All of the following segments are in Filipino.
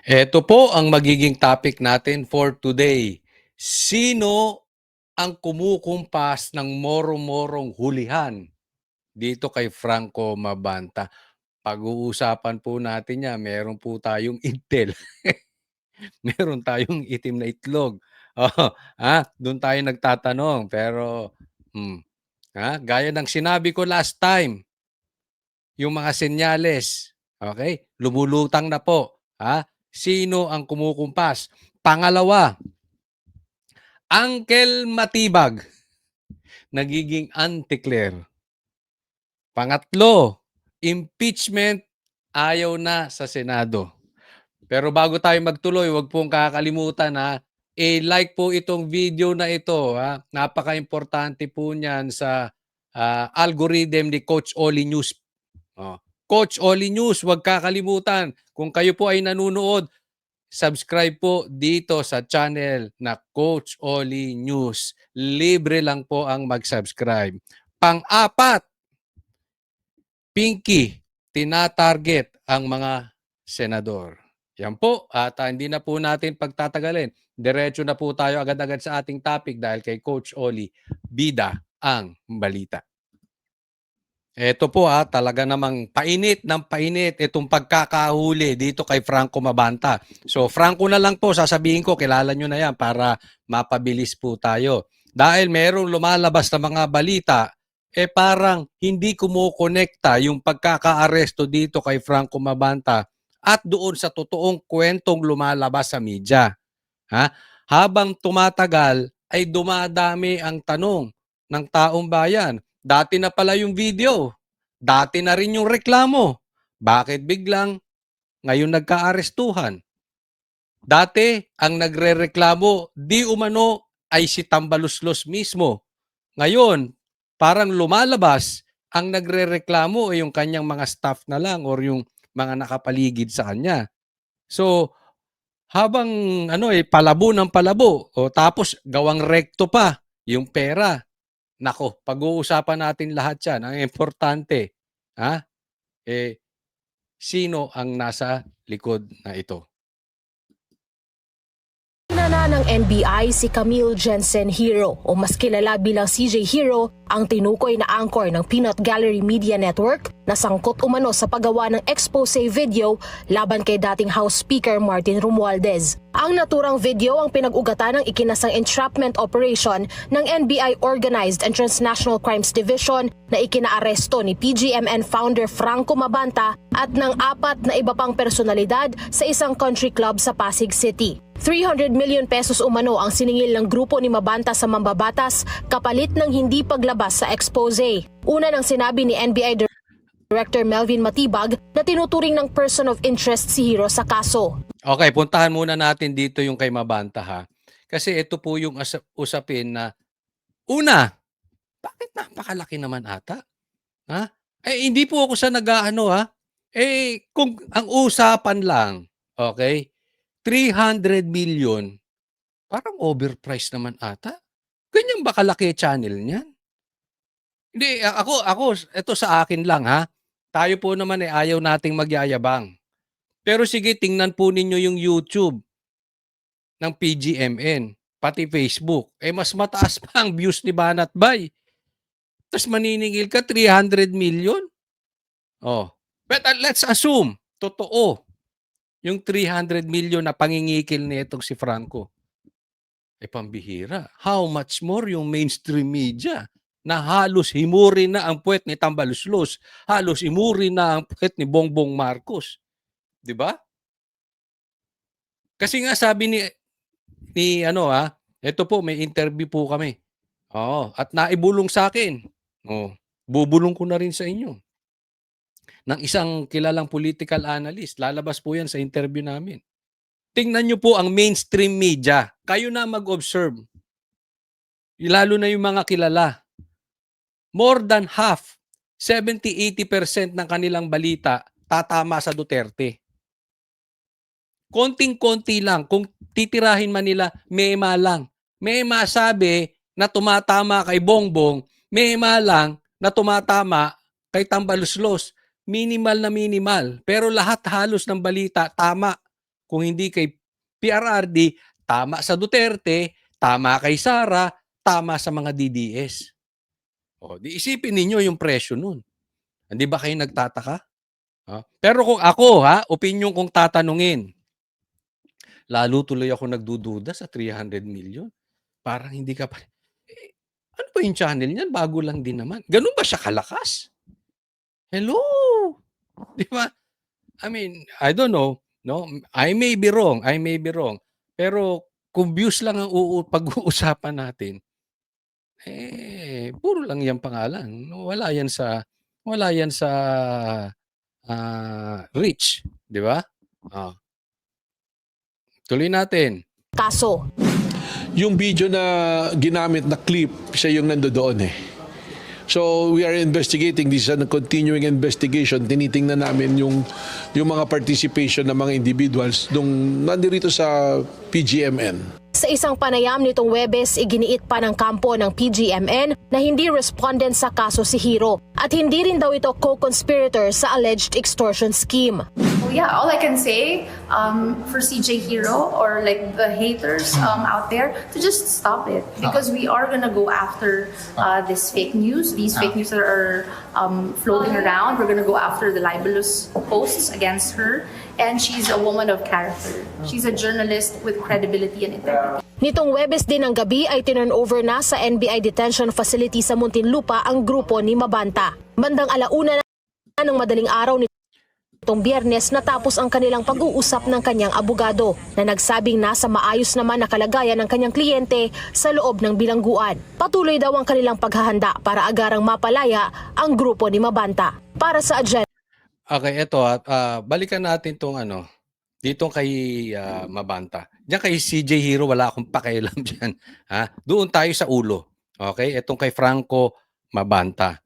Ito po ang magiging topic natin for today. Sino ang kumukumpas ng moro-morong hulihan dito kay Franco Mabanta? Pag-uusapan po natin yan, meron po tayong intel, meron tayong itim na itlog. Oh, doon tayo nagtatanong. Pero, gaya ng sinabi ko last time, yung mga senyales, okay? Lumulutang na po. Sino ang kumukumpas? Pangalawa, Uncle Matibag, nagiging anti-Claire. Pangatlo, impeachment, ayaw na sa Senado. Pero bago tayo magtuloy, huwag pong kakalimutan i-like po itong video na ito. Napaka-importante po niyan sa algorithm ni Coach Oli News. Coach Oli News, huwag kakalimutan. Kung kayo po ay nanonood, subscribe po dito sa channel na Coach Oli News. Libre lang po ang mag-subscribe. Pang-apat, Pinky, tinatarget ang mga senador. Yan po, at hindi na po natin pagtatagalin. Diretso na po tayo agad-agad sa ating topic dahil kay Coach Oli, bida ang balita. Ito po talaga namang painit ng painit itong pagkakahuli dito kay Franco Mabanta. So Franco na lang po, sasabihin ko, kilala nyo na yan para mapabilis po tayo. Dahil merong lumalabas na mga balita, parang hindi kumukonekta yung pagkakaaresto dito kay Franco Mabanta at doon sa totoong kwentong lumalabas sa media. Habang tumatagal ay dumadami ang tanong ng taong bayan. Dati na pala yung video. Dati na rin yung reklamo. Bakit biglang ngayon nagka-arestuhan? Dati ang nagrereklamo di umano ay si Tambaluslos mismo. Ngayon, parang lumalabas ang nagrereklamo ay yung kanyang mga staff na lang or yung mga nakapaligid sa kanya. So, habang palabo ng palabo o tapos gawang rekto pa yung pera. Nako, pag-uusapan natin lahat 'yan. Ang importante, sino ang nasa likod na ito? Na ng NBI si Camille Jensen Hero o mas kilala bilang CJ Hero ang tinukoy na anchor ng Peanut Gallery Media Network na sangkot umano sa paggawa ng expose video laban kay dating House Speaker Martin Romualdez. Ang naturang video ang pinag-ugatan ng ikinasang entrapment operation ng NBI Organized and Transnational Crimes Division na ikinaaresto ni PGMN founder Franco Mabanta at ng 4 na iba pang personalidad sa isang country club sa Pasig City. 300 million pesos umano ang siningil ng grupo ni Mabanta sa mambabatas kapalit ng hindi paglabas sa expose. Una nang sinabi ni NBI Director Melvin Matibag na tinuturing ng person of interest si Hero sa kaso. Okay, puntahan muna natin dito yung kay Mabanta Kasi ito po yung usapin na una, bakit napakalaki naman ata? Hindi po ako sa nag-aano kung ang usapan lang, okay, 300 million, parang overpriced naman ata. Ganyan ba kalaki channel niyan? Hindi, ako, ito sa akin lang Tayo po naman ayaw nating magyayabang. Pero sige, tingnan po ninyo yung YouTube ng PGMN, pati Facebook. Mas mataas pa ang views ni Banat Bay. Tapos maniningil ka 300 million? But let's assume, totoo, yung 300 million na pangingikil nitong si Franco. Pambihira. How much more yung mainstream media na halos himurin na ang puwet ni Tambaluslos, halos himurin na ang puwet ni Bongbong Marcos. 'Di ba? Kasi nga sabi ni ito po may interview po kami. At naibulong sa akin. Bubulong ko na rin sa inyo. Ng isang kilalang political analyst. Lalabas po yan sa interview namin. Tingnan nyo po ang mainstream media. Kayo na mag-observe. Lalo na yung mga kilala. More than half, 70-80% ng kanilang balita tatama sa Duterte. Konting-konti lang. Kung titirahin man nila, mema lang. Mema sabi na tumatama kay Bongbong, mema lang na tumatama kay Tambaluslos. Minimal na minimal. Pero lahat halos ng balita, tama. Kung hindi kay PRRD, tama sa Duterte, tama kay Sara, tama sa mga DDS. O, di isipin ninyo yung presyo nun. Hindi ba kayo nagtataka? Pero kung ako, opinion kong tatanungin, lalo tuloy ako nagdududa sa 300 million. Parang hindi ka pa, ano ba yung channel niyan? Bago lang din naman. Ganun ba siya kalakas? Hello! Di ba? I mean, I don't know. No? I may be wrong. Pero kung views lang ang pag-uusapan natin, puro lang yan pangalan. Wala yan sa reach. Di ba? Oh. Tuloy natin. Kaso, Yung video na ginamit na clip, siya yung nandoon eh. So we are investigating, this is a continuing investigation. Tinitingnan namin yung mga participation ng mga individuals nung nandirito sa PGMN. sa isang panayam nitong Webes, iginiit pa ng kampo ng PGMN na hindi respondent sa kaso si Hero at hindi rin daw ito co-conspirator sa alleged extortion scheme. Well, yeah, all I can say for CJ Hero or like the haters out there to just stop it because we are gonna go after this fake news, these fake news that are floating around. We're gonna go after the libelous posts against her, and she's a woman of character. She's a journalist with credibility and integrity. Nitong Webes din ng gabi ay tinurnover na sa NBI detention facility sa Muntinlupa ang grupo ni Mabanta. Bandang 1:00 na ng madaling araw nitong Biyernes natapos ang kanilang pag-uusap ng kanyang abogado na nagsabing nasa maayos naman na kalagayan ng kanyang kliyente sa loob ng bilangguan. Patuloy daw ang kanilang paghahanda para agarang mapalaya ang grupo ni Mabanta. Para sa agenda Okay, eto balikan natin tong dito kay Mabanta. Diyan kay CJ Hero, wala akong pakialam diyan. Doon tayo sa ulo. Okay? Etong kay Franco Mabanta.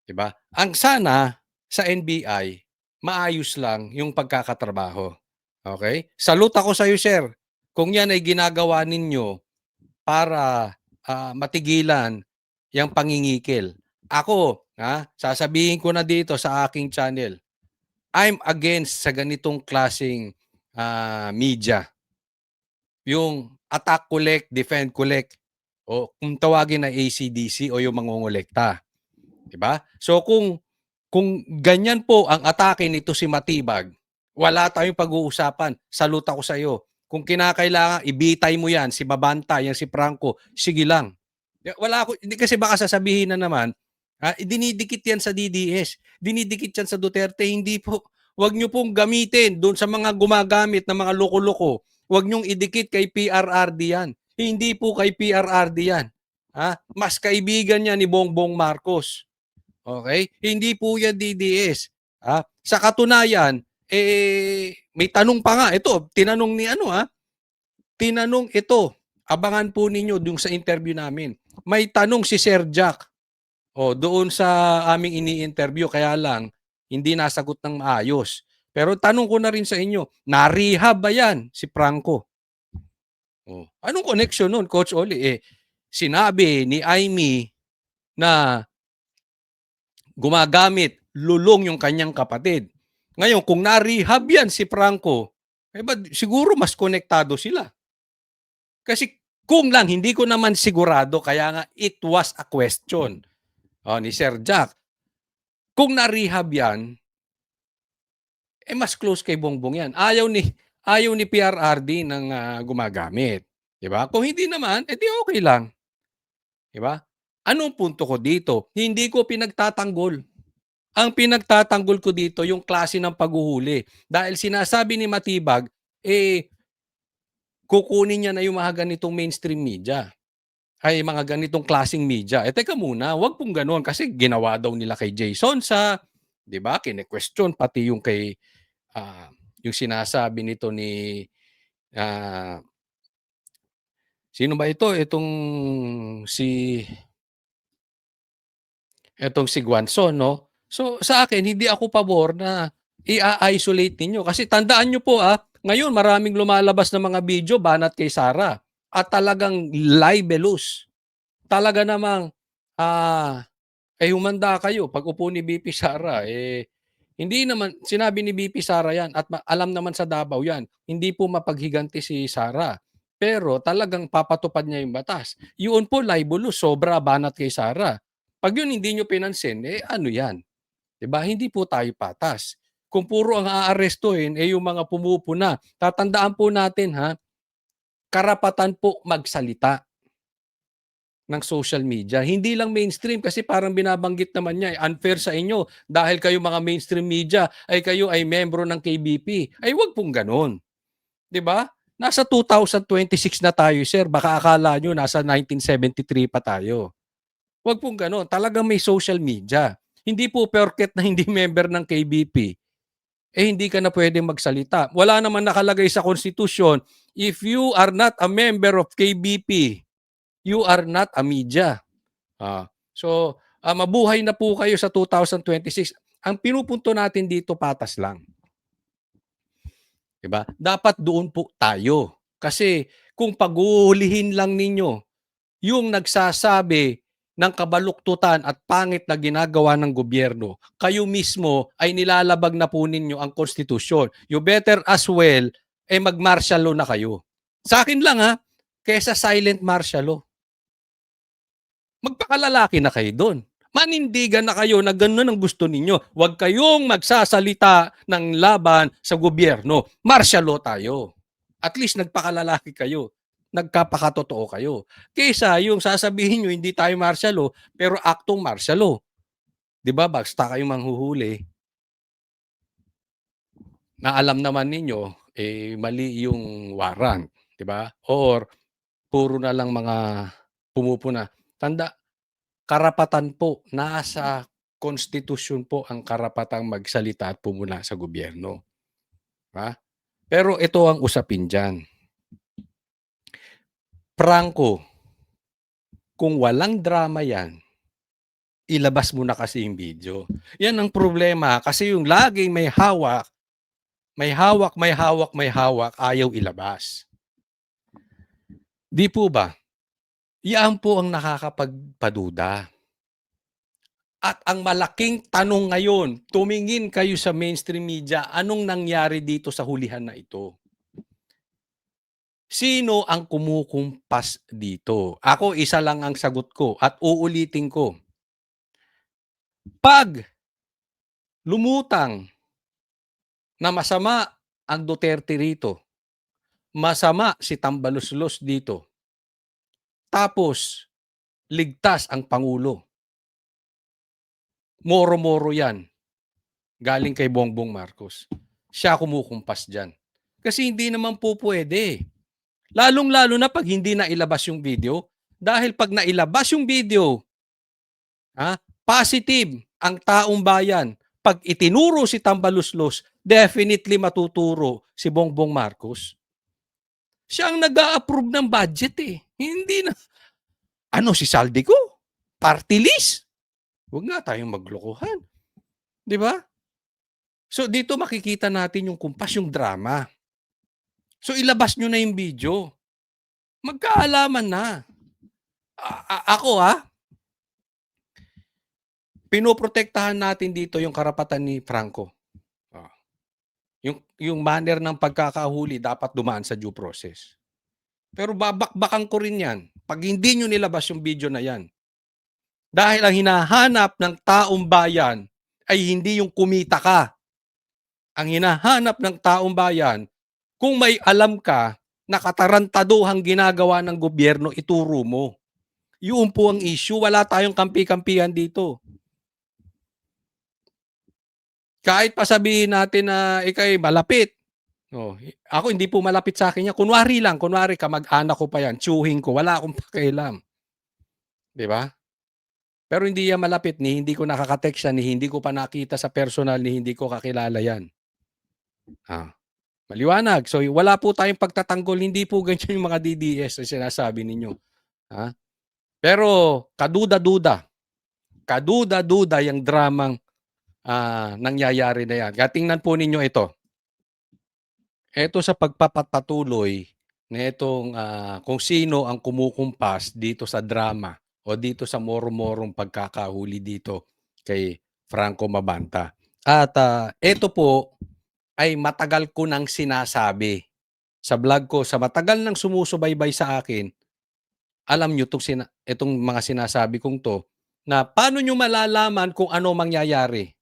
'Di ba? Ang sana sa NBI, maayos lang yung pagkakatrabaho. Okay? Salute ako sa iyo, sir. Kung yan ay ginagawa ninyo para matigilan yung pangingikil. Ako, sasabihin ko na dito sa aking channel, I'm against sa ganitong klaseng media. Yung attack collect, defend collect, o kung tawagin na ACDC o yung mangongolekta. 'Di ba? So kung ganyan po ang atake nito si Matibag, wala tayong pag-uusapan. Salute ako sa iyo. Kung kinakailangan ibitay mo 'yan, si Mabanta, yan si Franco, sige lang. Hindi kasi baka sasabihin na naman, dinidikit yan sa DDS, dinidikit yan sa Duterte, hindi po. Huwag niyo pong gamitin doon sa mga gumagamit ng mga loko-loko. Huwag niyong idikit kay PRRD yan. Hindi po kay PRRD yan. Mas kaibigan niya ni Bongbong Marcos. Okay? Hindi po yan DDS. Sa katunayan, may tanong pa nga. Ito, tinanong ni tinanong ito. Abangan po ninyo doon sa interview namin. May tanong si Sir Jack. Doon sa aming ini-interview, kaya lang, hindi nasagot ng maayos. Pero tanong ko na rin sa inyo, na-rehab ba yan si Franco? Anong connection nun, Coach Oli? Sinabi ni Aimee na gumagamit lulong yung kanyang kapatid. Ngayon, kung na-rehab yan si Franco, siguro mas konektado sila. Kasi kung lang, hindi ko naman sigurado, kaya nga it was a question ni Sir Jack. Kung na-rehab yan, mas close kay Bongbong yan. Ayaw ni PRRD ng gumagamit. Diba? Kung hindi naman, di okay lang. Diba? Anong punto ko dito? Hindi ko pinagtatanggol. Ang pinagtatanggol ko dito, yung klase ng paghuhuli. Dahil sinasabi ni Matibag, kukunin niya na yung mga ganitong mainstream media. Ay mga ganitong klaseng media. Teka muna, wag pong ganoon kasi ginawa daw nila kay Jason sa, 'di ba? Kine-question pati yung kay yung sinasabi nito ni sino ba ito? Itong si Guanzon, no? So sa akin hindi ako pabor na i-isolate ninyo kasi tandaan niyo po ngayon maraming lumalabas na mga video banat kay Sara at talagang libelous. Talaga namang humanda kayo pag upo ni BP Sara Hindi naman sinabi ni VP Sara 'yan at alam naman sa Davao 'yan. Hindi po mapaghiganti si Sara. Pero talagang papatupad niya yung batas. Yun po libelous, sobra banat kay Sara. 'Pag yun hindi niyo pinansin, ano 'yan, 'di ba? Hindi po tayo patas. Kung puro ang aarestuhin, yung mga pumupuna. Tatandaan po natin karapatan po magsalita ng social media. Hindi lang mainstream kasi parang binabanggit naman niya, unfair sa inyo dahil kayo mga mainstream media ay kayo ay membro ng KBP. Ay wag pong gano'n. 'Di ba? Nasa 2026 na tayo, sir. Baka akala nyo nasa 1973 pa tayo. Wag pong gano'n. Talagang may social media. Hindi po porket na hindi member ng KBP, hindi ka na pwedeng magsalita. Wala naman nakalagay sa konstitusyon, if you are not a member of KBP, you are not a media. So, mabuhay na po kayo sa 2026. Ang pinupunto natin dito patas lang. 'Di ba? Dapat doon po tayo. Kasi kung paghuhulihin lang ninyo yung nagsasabi ng kabaluktutan at pangit na ginagawa ng gobyerno, kayo mismo ay nilalabag na po ninyo ang konstitusyon. You better as well mag-martial law na kayo. Sa akin lang kesa silent martial law. Magpakalalaki na kayo doon. Manindigan na kayo na gano'n ang gusto ninyo. Huwag kayong magsasalita ng laban sa gobyerno. Martial law tayo. At least nagpakalalaki kayo. Nagkapakatotoo kayo. Kaysa yung sasabihin nyo, hindi tayo martial law, pero aktong martial law. Di ba? Basta kayong manghuhuli, na alam naman ninyo, mali yung warrant. Di ba? Or, puro na lang mga pumupuna. Karapatan po, nasa konstitusyon po ang karapatang magsalita at pumuna sa gobyerno. Pero ito ang usapin dyan. Franco, kung walang drama yan, ilabas mo na kasi yung video. Yan ang problema kasi yung laging may hawak, ayaw ilabas. Di po ba? Yan po ang nakakapagpaduda. At ang malaking tanong ngayon, tumingin kayo sa mainstream media, anong nangyari dito sa hulihan na ito? Sino ang kumukumpas dito? Ako, isa lang ang sagot ko at uulitin ko. Pag lumutang na masama ang Duterte rito, masama si Tambaluslos dito, tapos ligtas ang Pangulo, moro-moro yan, galing kay Bongbong Marcos. Siya kumukumpas dyan. Kasi hindi naman po pwede. Lalong-lalo na pag hindi na ilabas yung video. Dahil pag nailabas yung video, positive ang taong bayan. Pag itinuro si Tambaluslos, definitely matuturo si Bongbong Marcos. Siya ang nag-a-approve ng budget Hindi na. Si Saldico? Party list? Huwag nga tayong maglokohan. Di ba? So dito makikita natin yung kumpas, yung drama. So ilabas nyo na yung video. Magkaalaman na. Ako pinoprotektahan natin dito yung karapatan ni Franco. Yung manner ng pagkakahuli dapat dumaan sa due process. Pero babakbakan ko rin yan pag hindi nyo nilabas yung video na yan. Dahil ang hinahanap ng taong bayan ay hindi yung kumita ka. Ang hinahanap ng taong bayan, kung may alam ka na katarantaduhang ginagawa ng gobyerno, ituro mo. Yun po ang issue. Wala tayong kampi-kampihan dito. Kahit pa sabihin natin na ikay malapit. Ako hindi po malapit sa akin yan. Kunwari kamag-anak ko pa yan, tsuhin ko, wala akong pakialam. Di ba? Pero hindi yan malapit, ni hindi ko nakaka-text yan, ni hindi ko pa nakita sa personal, ni hindi ko kakilala yan. Maliwanag. So wala po tayong pagtatanggol, hindi po ganyan yung mga DDS na sinasabi ninyo. Pero kaduda-duda yung dramang nangyayari na yan. Tingnan po ninyo ito. Ito sa pagpapatuloy na itong kung sino ang kumukumpas dito sa drama o dito sa moro-morong pagkakahuli dito kay Franco Mabanta. At ito po ay matagal ko nang sinasabi sa vlog ko. Sa matagal nang sumusubaybay sa akin, alam nyo itong mga sinasabi kong to, na paano nyo malalaman kung ano mangyayari?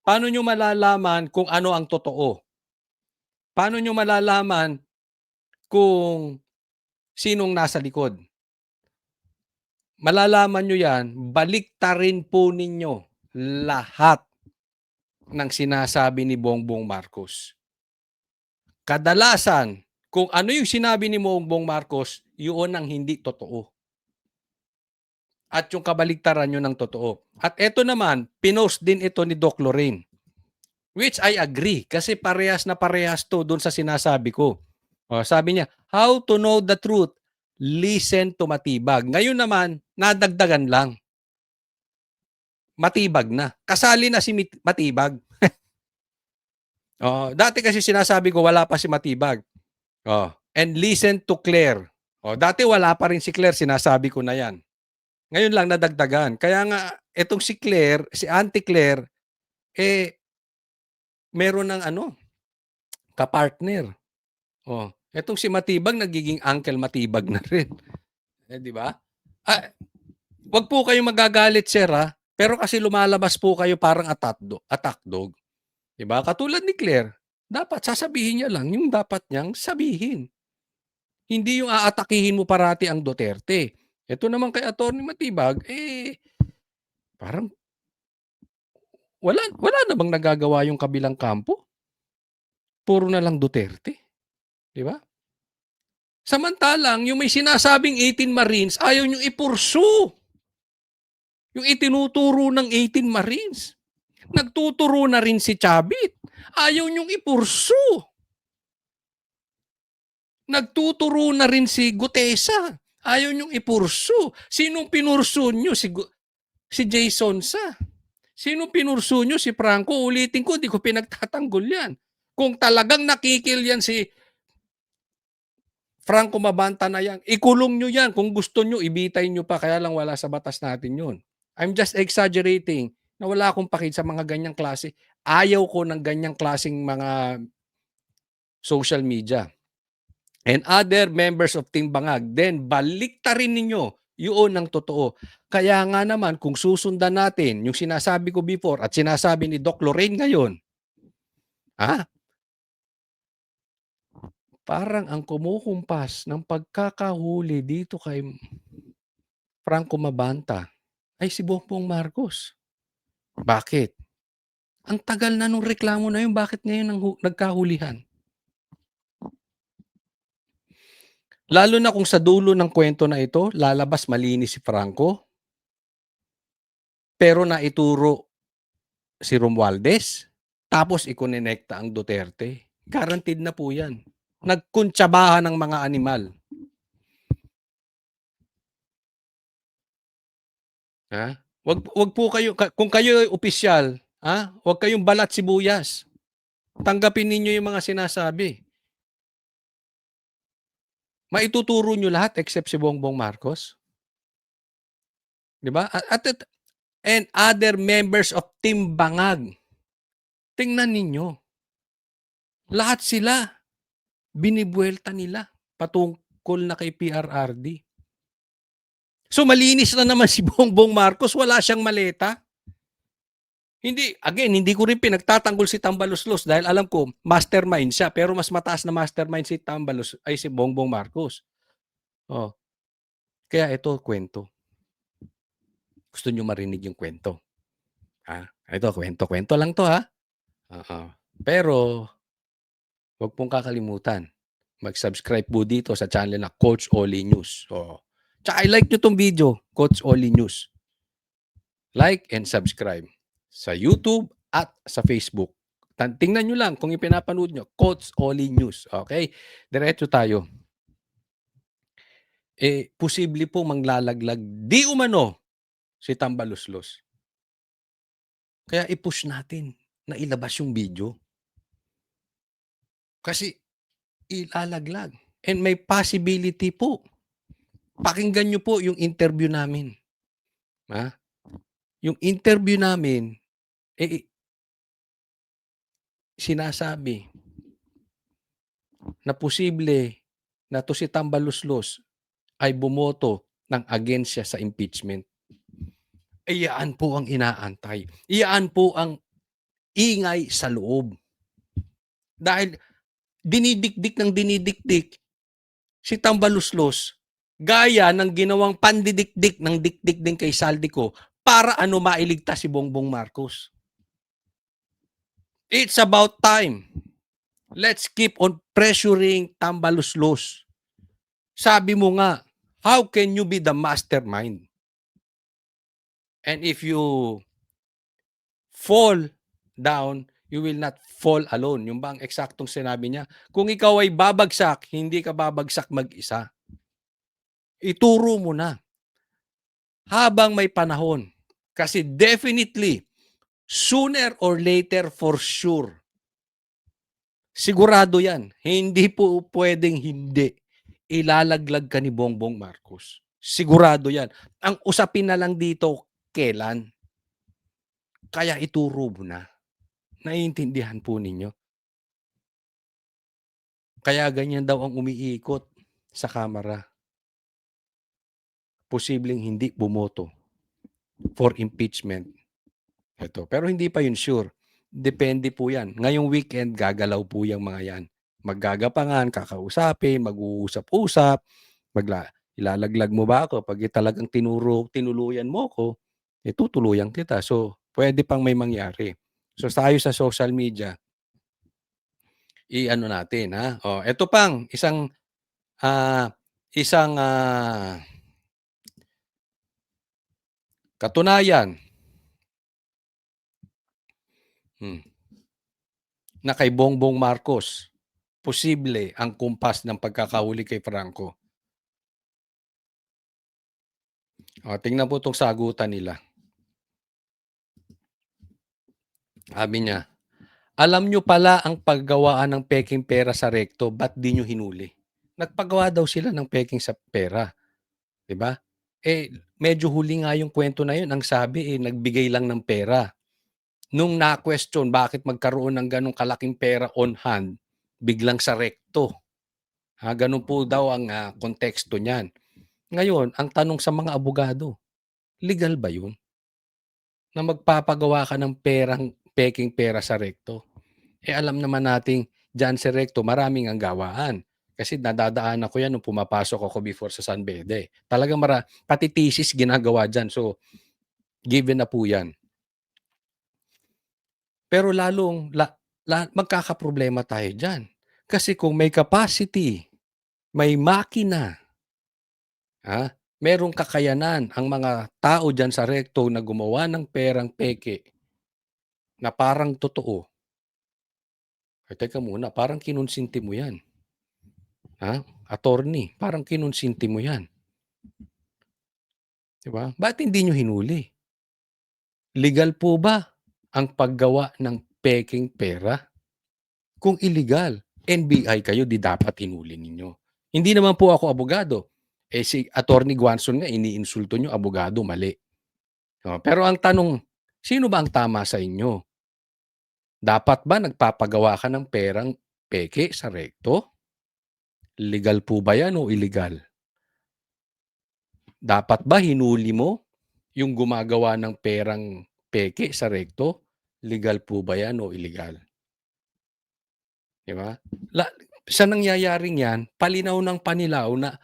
Paano nyo malalaman kung ano ang totoo? Paano nyo malalaman kung sinong nasa likod? Malalaman nyo yan, baliktarin po ninyo lahat ng sinasabi ni Bongbong Marcos. Kadalasan, kung ano yung sinabi ni Bongbong Marcos, yun ang hindi totoo. At yung kabaliktaran yun ng totoo. At eto naman, pinost din ito ni Doc Lorraine. Which I agree, kasi parehas na parehas to dun sa sinasabi ko. Sabi niya, how to know the truth? Listen to Matibag. Ngayon naman, nadagdagan lang. Matibag na. Kasali na si Matibag. Dati kasi sinasabi ko, wala pa si Matibag. And listen to Claire. Dati wala pa rin si Claire, sinasabi ko na yan. Ngayon lang nadagdagan. Kaya nga, etong si Claire, si Auntie Claire, meron ng kapartner. Etong si Matibag, nagiging Uncle Matibag na rin. Di ba? Wag po kayong magagalit, sir, ha? Pero kasi lumalabas po kayo parang attack dog. Di ba? Katulad ni Claire, dapat sasabihin niya lang yung dapat niyang sabihin. Hindi yung aatakihin mo parati ang Duterte. Ito naman kay Atty. Matibag, parang wala na bang nagagawa yung kabilang kampo? Puro na lang Duterte. Di ba? Samantalang, yung may sinasabing 18 Marines, ayaw nyo ipursu. Yung itinuturo ng 18 Marines. Nagtuturo na rin si Chavit. Ayaw nyong ipursu. Nagtuturo na rin si Gutesa. Ayaw nyong ipursu. Sinong pinursu nyo? Si Jason Sa. Sinong pinursu nyo? Si Franco. Ulitin ko, di ko pinagtatanggol yan. Kung talagang nakikil yan si Franco Mabanta na yan, ikulong nyo yan. Kung gusto nyo, ibitay nyo pa. Kaya lang wala sa batas natin yun. I'm just exaggerating na wala akong pakid sa mga ganyang klase. Ayaw ko ng ganyang klaseng mga social media. And other members of Team Bangag, then baliktarin ninyo yun ang totoo. Kaya nga naman, kung susundan natin yung sinasabi ko before at sinasabi ni Doc Lorraine ngayon, parang ang kumukumpas ng pagkakahuli dito kay Franco Mabanta ay si Bongbong Marcos. Bakit? Ang tagal na nung reklamo na yun, bakit ngayon nagkahulihan? Lalo na kung sa dulo ng kwento na ito, lalabas malinis si Franco, pero naituro si Romualdez, tapos ikonekta ang Duterte. Guaranteed na po yan. Nagkuntsabahan ng mga animal. Wag po kayo, kung kayo ay opisyal, wag kayong balat sibuyas. Tanggapin ninyo yung mga sinasabi. Maituturo nyo lahat except si Bongbong Marcos. Di ba? And other members of Team Bangag. Tingnan ninyo. Lahat sila, binibuelta nila patungkol na kay PRRD. So malinis na naman si Bongbong Marcos, wala siyang maleta. Hindi ko rin pinagtatanggol si Tambaluslos dahil alam ko, mastermind siya, pero mas mataas na mastermind si si Bongbong Marcos. Kaya ito, kwento. Gusto nyo marinig yung kwento? Ito, kwento lang to, ha? Pero, huwag pong kakalimutan, mag-subscribe po dito sa channel na Coach Oli News. Tsaka i-like nyo tong video, Coach Oli News. Like and subscribe sa YouTube at sa Facebook. Tingnan nyo lang kung ipinapanood nyo, Coach Oli News. Okay? Diretso tayo. Posible po manglalaglag di umano si Tambaluslos. Kaya i-push natin na ilabas yung video. Kasi ilalaglag. And may possibility po. Pakinggan nyo po yung interview namin. Yung interview namin, sinasabi na posible na 'to si Tambaluslos ay bumoto ng against siya sa impeachment. Iyaan po ang inaantay. Iyaan po ang ingay sa loob. Dahil dinidikdik ng dinidikdik si Tambaluslos gaya ng ginawang pandidikdik ng dikdik din kay Saldico para mailigtas si Bongbong Marcos. It's about time. Let's keep on pressuring Tambaluslos. Sabi mo nga, how can you be the mastermind? And if you fall down, you will not fall alone. Yung bang eksaktong sinabi niya? Kung ikaw ay babagsak, hindi ka babagsak mag-isa. Ituro mo na. Habang may panahon. Kasi definitely, sooner or later, for sure, sigurado yan. Hindi po pwedeng hindi. Ilalaglag ka ni Bongbong Marcos. Sigurado yan. Ang usapin na lang dito, kailan? Kaya ituro mo na. Naiintindihan po ninyo. Kaya ganyan daw ang umiikot sa Kamara. Posibleng hindi bumoto for impeachment. Ito. Pero hindi pa yun sure. Depende po yan. Ngayong weekend, gagalaw po yung mga yan. Maggagapangan, kakausapin, mag-uusap-usap, ilalaglag mo ba ako? Pag talagang tinuluyan mo ko, tutuluyan kita. So, pwede pang may mangyari. So, tayo sa social media, i-ano natin, ha? O, ito pang isang katunayan na kay Bongbong Marcos, posible ang kumpas ng pagkakahuli kay Franco. O, tingnan po itong sagutan nila. Sabi niya, alam nyo pala ang paggawaan ng peking pera sa rekto, ba't di nyo hinuli? Nagpagawa daw sila ng peking sa pera. Diba? Medyo huli nga yung kwento na yun. Ang sabi, nagbigay lang ng pera. Nung na-question bakit magkaroon ng ganong kalaking pera on hand, biglang sa rekto. Ganun po daw ang konteksto niyan. Ngayon, ang tanong sa mga abogado, legal ba yun? Na magpapagawa ka ng peking pera sa rekto? Alam naman nating dyan sa rekto, maraming ang gawaan. Kasi nadadaan ako yan nung pumapasok ako before sa San Bede. Talagang pati thesis ginagawa dyan. So, given na po yan. Pero magkakaproblema tayo dyan. Kasi kung may capacity, may makina, merong kakayanan ang mga tao dyan sa rekto na gumawa ng perang peke na parang totoo. Teka muna, parang kinonsinti mo yan. Attorney, parang kinonsinti mo yan. Diba? Ba't hindi nyo hinuli? Legal po ba ang paggawa ng peking pera? Kung illegal, NBI kayo, di dapat hinuli ninyo. Hindi naman po ako abogado. Si Attorney Guanzon nga, iniinsulto nyo, abogado, mali. Pero ang tanong, sino ba ang tama sa inyo? Dapat ba nagpapagawa ka ng perang peke sa rekto? Legal po ba yan o illegal? Dapat ba hinuli mo yung gumagawa ng perang peke sa rekto? Legal po ba yan o illegal? Diba? Sa nangyayaring yan, palinaw ng panilaw na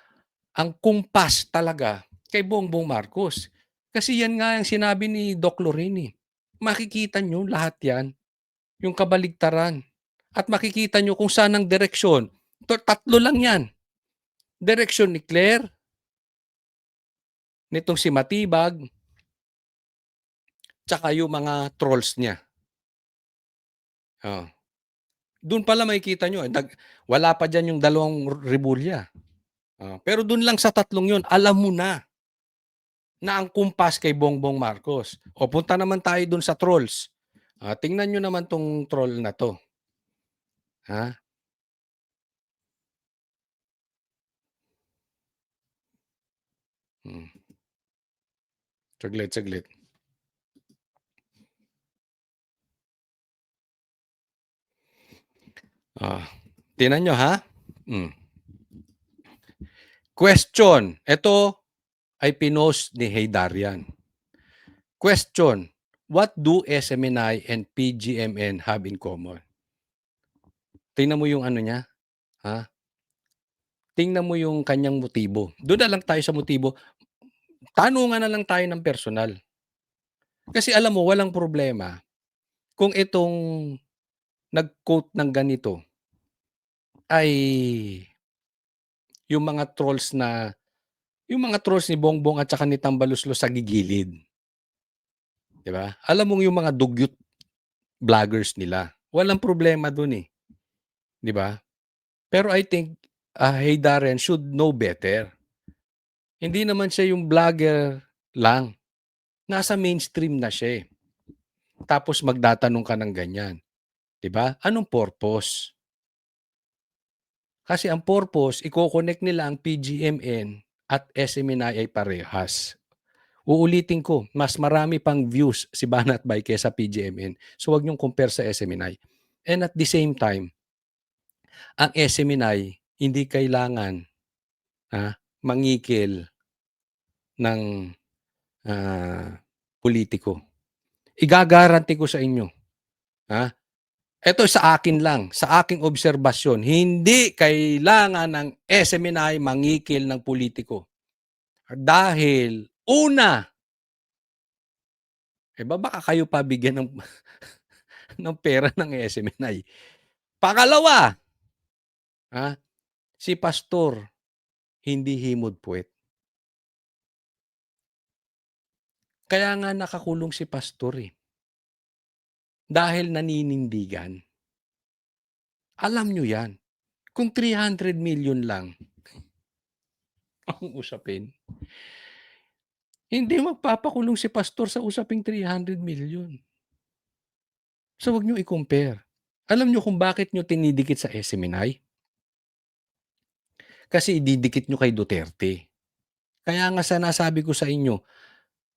ang kumpas talaga kay Bongbong Marcos. Kasi yan nga ang sinabi ni Doc Lorini. Makikita nyo lahat yan, yung kabaligtaran. At makikita nyo kung saan ang direksyon. Tatlo lang yan. Direksyon ni Claire, nitong si Matibag, tsaka yung mga trolls niya. Doon pala makikita nyo, wala pa dyan yung dalawang Rebulya. Pero doon lang sa tatlong yun, alam mo na ang kumpas kay Bongbong Marcos. O punta naman tayo doon sa trolls. Tingnan nyo naman tong troll na to. Saglit. Ah, tingnan nyo ha. Hmm. Question. Ito ay pinost ni Heydarian. Question. What do SMNI and PGMN have in common? Tingnan mo yung ano niya. Ha? Tingnan mo yung kanyang motibo. Doon na lang tayo sa motibo. Tanungan na lang tayo ng personal. Kasi alam mo, walang problema kung itong nag-quote ng ganito ay yung mga trolls ni Bongbong at saka ni Tambaluslos sa gigilid. 'Di ba? Alam mo yung mga dugyot vloggers nila. Walang problema dun eh. 'Di ba? Pero I think Hey Darren should know better. Hindi naman siya yung vlogger lang. Nasa mainstream na siya eh. Tapos magdatanong ka ng ganyan. 'Di ba? Anong purpose? Kasi ang purpose, i-connect nila ang PGMN at SMNI ay parehas. Uulitin ko, mas marami pang views si Banat Bay kaysa PGMN. So wag niyong compare sa SMNI. And at the same time, ang SMNI hindi kailangan mangikil ng politiko. Igagaranti ko sa inyo. Ito sa akin lang, sa aking obserbasyon, hindi kailangan ng SMNI mangikil ng politiko. Dahil, una, baka kayo pa bigyan ng, ng pera ng SMNI. Pangalawa, si pastor, hindi himod puwet. Kaya nga nakakulong si pastor eh. Dahil naninindigan. Alam nyo yan. Kung 300 million lang ang usapin, hindi magpapakulong si pastor sa usaping 300 million. So wag nyo i-compare. Alam nyo kung bakit nyo tinidikit sa SMNI? Kasi ididikit nyo kay Duterte. Kaya nga sinasabi ko sa inyo,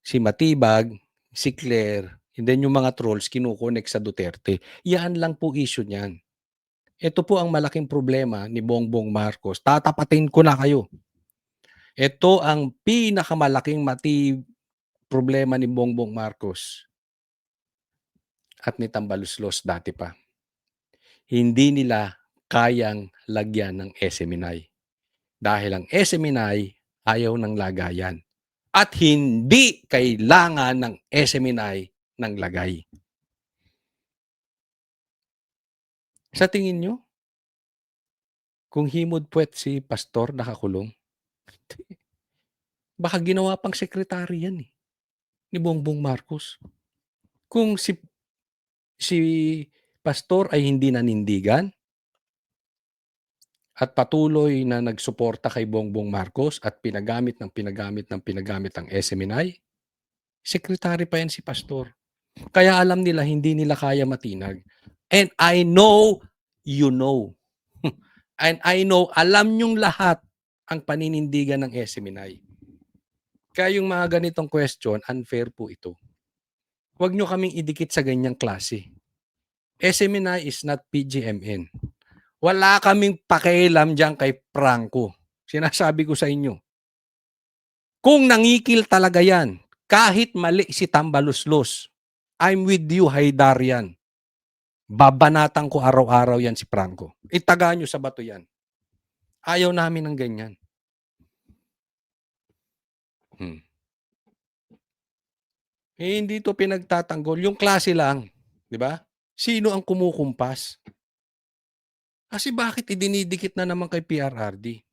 si Matibag, si Claire, and then yung mga trolls kinukonek sa Duterte. Yan lang po issue niyan. Ito po ang malaking problema ni Bongbong Marcos. Tatapatin ko na kayo. Ito ang pinakamalaking problema ni Bongbong Marcos at ni Tambaluslos dati pa. Hindi nila kayang lagyan ng SMNI. Dahil ang SMNI ayaw ng lagayan. At hindi kailangan ng SMNI ng lagay. Sa tingin nyo, kung himod puwet si pastor nakakulong, baka ginawa pang sekretary yan eh, ni Bongbong Marcos. Kung si pastor ay hindi nanindigan at patuloy na nagsuporta kay Bongbong Marcos at pinagamit ang SMNI, sekretary pa yan si pastor. Kaya alam nila hindi nila kaya matinag. And I know you know. And I know alam nyong lahat ang paninindigan ng SMNI. Kaya yung mga ganitong question, unfair po ito. Huwag nyo kaming idikit sa ganyang klase. SMNI is not PGMN. Wala kaming pakialam dyan kay Franco. Sinasabi ko sa inyo. Kung nangikil talaga yan, kahit mali si Tambaluslos, I'm with you, Haydarian. Babanatan ko araw-araw yan si Franco. Itaga nyo sa bato yan. Ayaw namin ng ganyan. Hindi to pinagtatanggol. Yung klase lang. Di ba? Sino ang kumukumpas? Kasi bakit idinidikit na naman kay PRRD?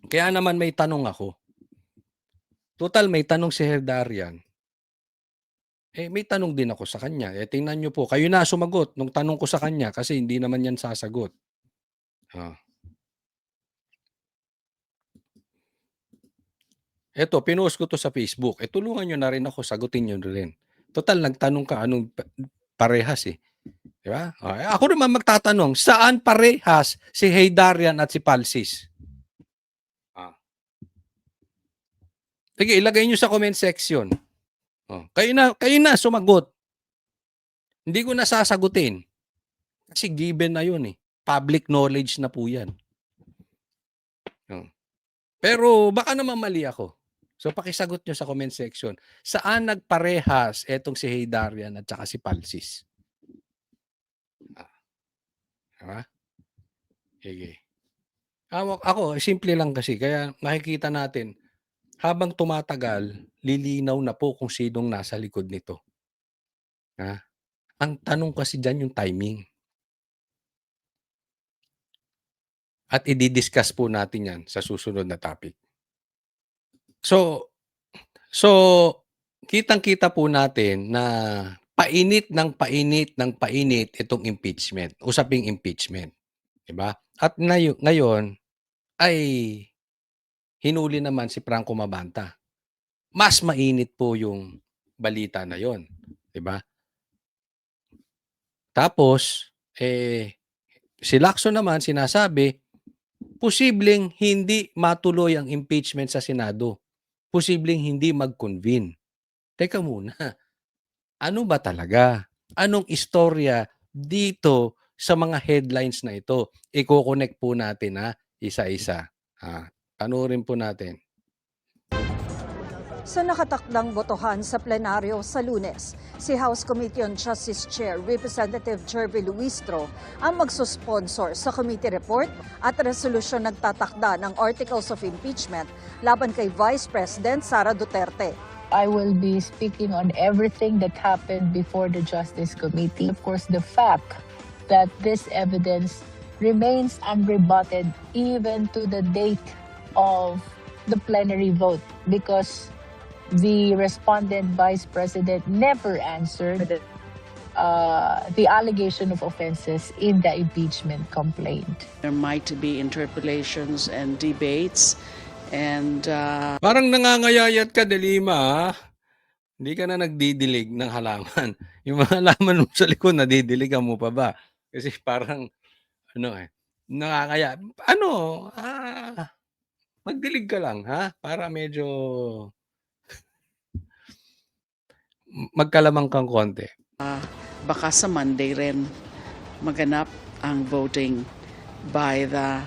Kaya naman may tanong ako. Total, may tanong si Herdarian. May tanong din ako sa kanya. Tingnan nyo po. Kayo na sumagot nung tanong ko sa kanya kasi hindi naman yan sasagot. Eto, pinost ko to sa Facebook. Tulungan nyo na rin ako. Sagutin nyo rin. Total, nagtanong ka anong parehas eh. Di ba? Ako naman magtatanong, saan parehas si Heydarian at si Palsis? Sige, ilagay nyo sa comment section. Kayo na sumagot. Hindi ko na sasagutin. Kasi given na yun eh. Public knowledge na po yan. Pero baka naman mali ako. So pakisagot nyo sa comment section. Saan nagparehas etong si Heydarian at saka si Palsis? Diba? Sige. Ako, simple lang kasi. Kaya nakikita natin, habang tumatagal, lilinaw na po kung sinong nasa likod nito. Ang tanong kasi dyan yung timing. At i-discuss po natin yan sa susunod na topic. So kitang-kita po natin na painit itong impeachment, usaping impeachment, 'di ba? At ngayon ay hinuli naman si Franco Mabanta. Mas mainit po yung balita na 'yon, 'di ba? Tapos si Lacson naman sinasabi posibleng hindi matuloy ang impeachment sa Senado. Posibleng hindi mag-convene. Teka muna, ano ba talaga? Anong istorya dito sa mga headlines na ito? Iko-connect po natin isa-isa. Panoorin po natin. Sa nakatakdang botohan sa plenaryo sa Lunes, si House Committee on Justice Chair Representative Jervy Luistro ang magsusponsor sa committee report at resolusyon nagtatakda ng Articles of Impeachment laban kay Vice President Sara Duterte. I will be speaking on everything that happened before the Justice Committee. Of course, the fact that this evidence remains unrebutted even to the date of the plenary vote because the respondent Vice President never answered the allegation of offenses in the impeachment complaint. There might be interpolations and debates and Parang nangangayayat ka, Delima. Hindi ka na nagdidilig ng halaman. Yung mga halaman mo sa likod, nadidiligan mo pa ba? Kasi parang, nakakaya. Magdilig ka lang, para medyo magkalamang kang konti. baka sa Monday rin maganap ang voting by the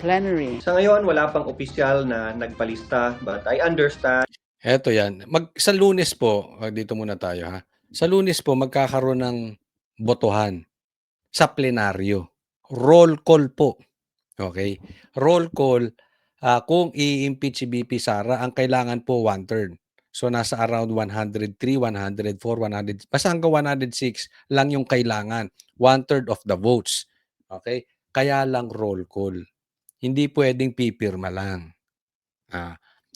plenary. Sa ngayon, wala pang opisyal na nagpalista but I understand. Eto yan. Sa Lunes po, dito muna tayo Sa Lunes po, magkakaroon ng botohan sa plenaryo. Roll call po. Okay? Roll call. Kung i-impeach si BP Sara, ang kailangan po 1/3. So nasa around 103, 104, 100, basta hanggang 106 lang yung kailangan. 1/3 of the votes. Okay? Kaya lang roll call. Hindi pwedeng pipirma lang.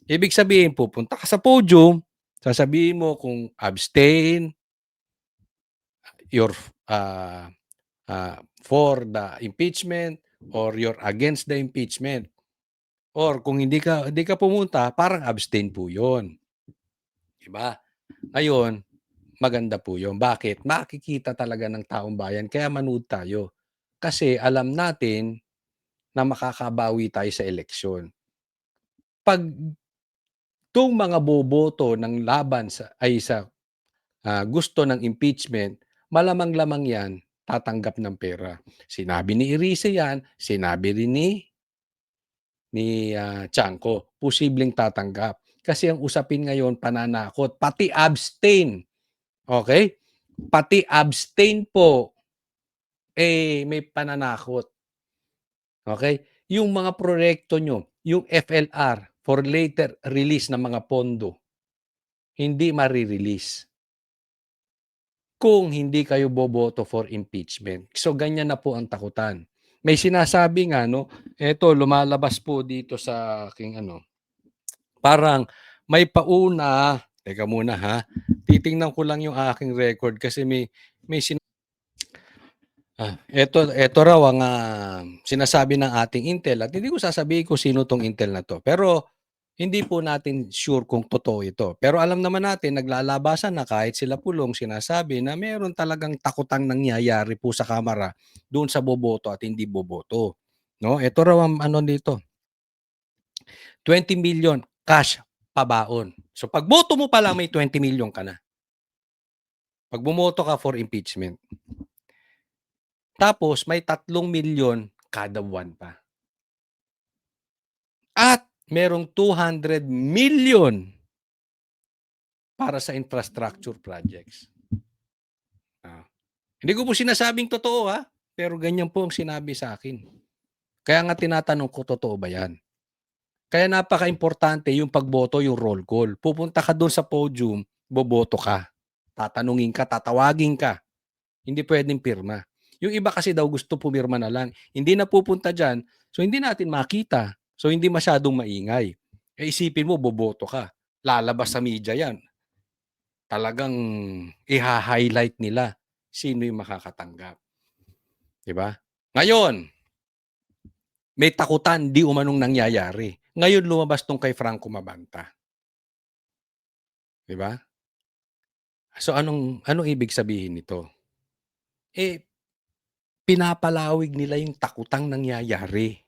Ibig sabihin, pupunta ka sa podium, sasabihin mo kung abstain, you're for the impeachment, or you're against the impeachment. Or kung hindi ka pumunta, parang abstain po yun. Diba? Ngayon, maganda po yun. Bakit? Makikita talaga ng taong bayan. Kaya manood tayo. Kasi alam natin na makakabawi tayo sa eleksyon. Pag itong mga boboto ng laban sa gusto ng impeachment, malamang-lamang yan tatanggap ng pera. Sinabi ni Irice yan, sinabi rin ni Chanco, posibleng tatanggap. Kasi ang usapin ngayon, pananakot, pati abstain. Okay? Pati abstain po, may pananakot. Okay? Yung mga proyekto nyo, yung FLR, for later release ng mga pondo, hindi marirelease kung hindi kayo boboto for impeachment. So, ganyan na po ang takutan. May sinasabi nga, eto, lumalabas po dito sa aking parang may pauna. Teka muna titingnan ko lang yung aking record kasi may ito raw ang sinasabi ng ating Intel at hindi ko sasabihin kung sino tong Intel na to. Pero hindi po natin sure kung totoo ito. Pero alam naman natin, naglalabasan na kahit sila Pulong sinasabi na meron talagang takutang nangyayari po sa Kamara doon sa boboto at hindi boboto. Ito raw ang dito. 20 million cash pabaon. So pag boto mo pa lang may 20 million ka na. Pag bumoto ka for impeachment. Tapos may 3 milyon kada buwan pa. At merong 200 million para sa infrastructure projects. Hindi ko po sinasabing totoo pero ganyan po ang sinabi sa akin. Kaya nga tinatanong ko, totoo ba yan? Kaya napaka-importante yung pagboto, yung roll call. Pupunta ka doon sa podium, boboto ka. Tatanungin ka, tatawagin ka. Hindi pwedeng pirma. Yung iba kasi daw gusto pumirma na lang. Hindi na pupunta dyan, so hindi natin makita. So hindi masyadong maingay. Isipin mo, boboto ka. Lalabas sa media yan. Talagang iha-highlight nila sino yung makakatanggap. Diba? Ngayon, may takutan, di umanong nangyayari. Ngayon lumabas tong kay Franco Mabanta. Diba? So anong ibig sabihin nito? Pinapalawig nila yung takutang nangyayari.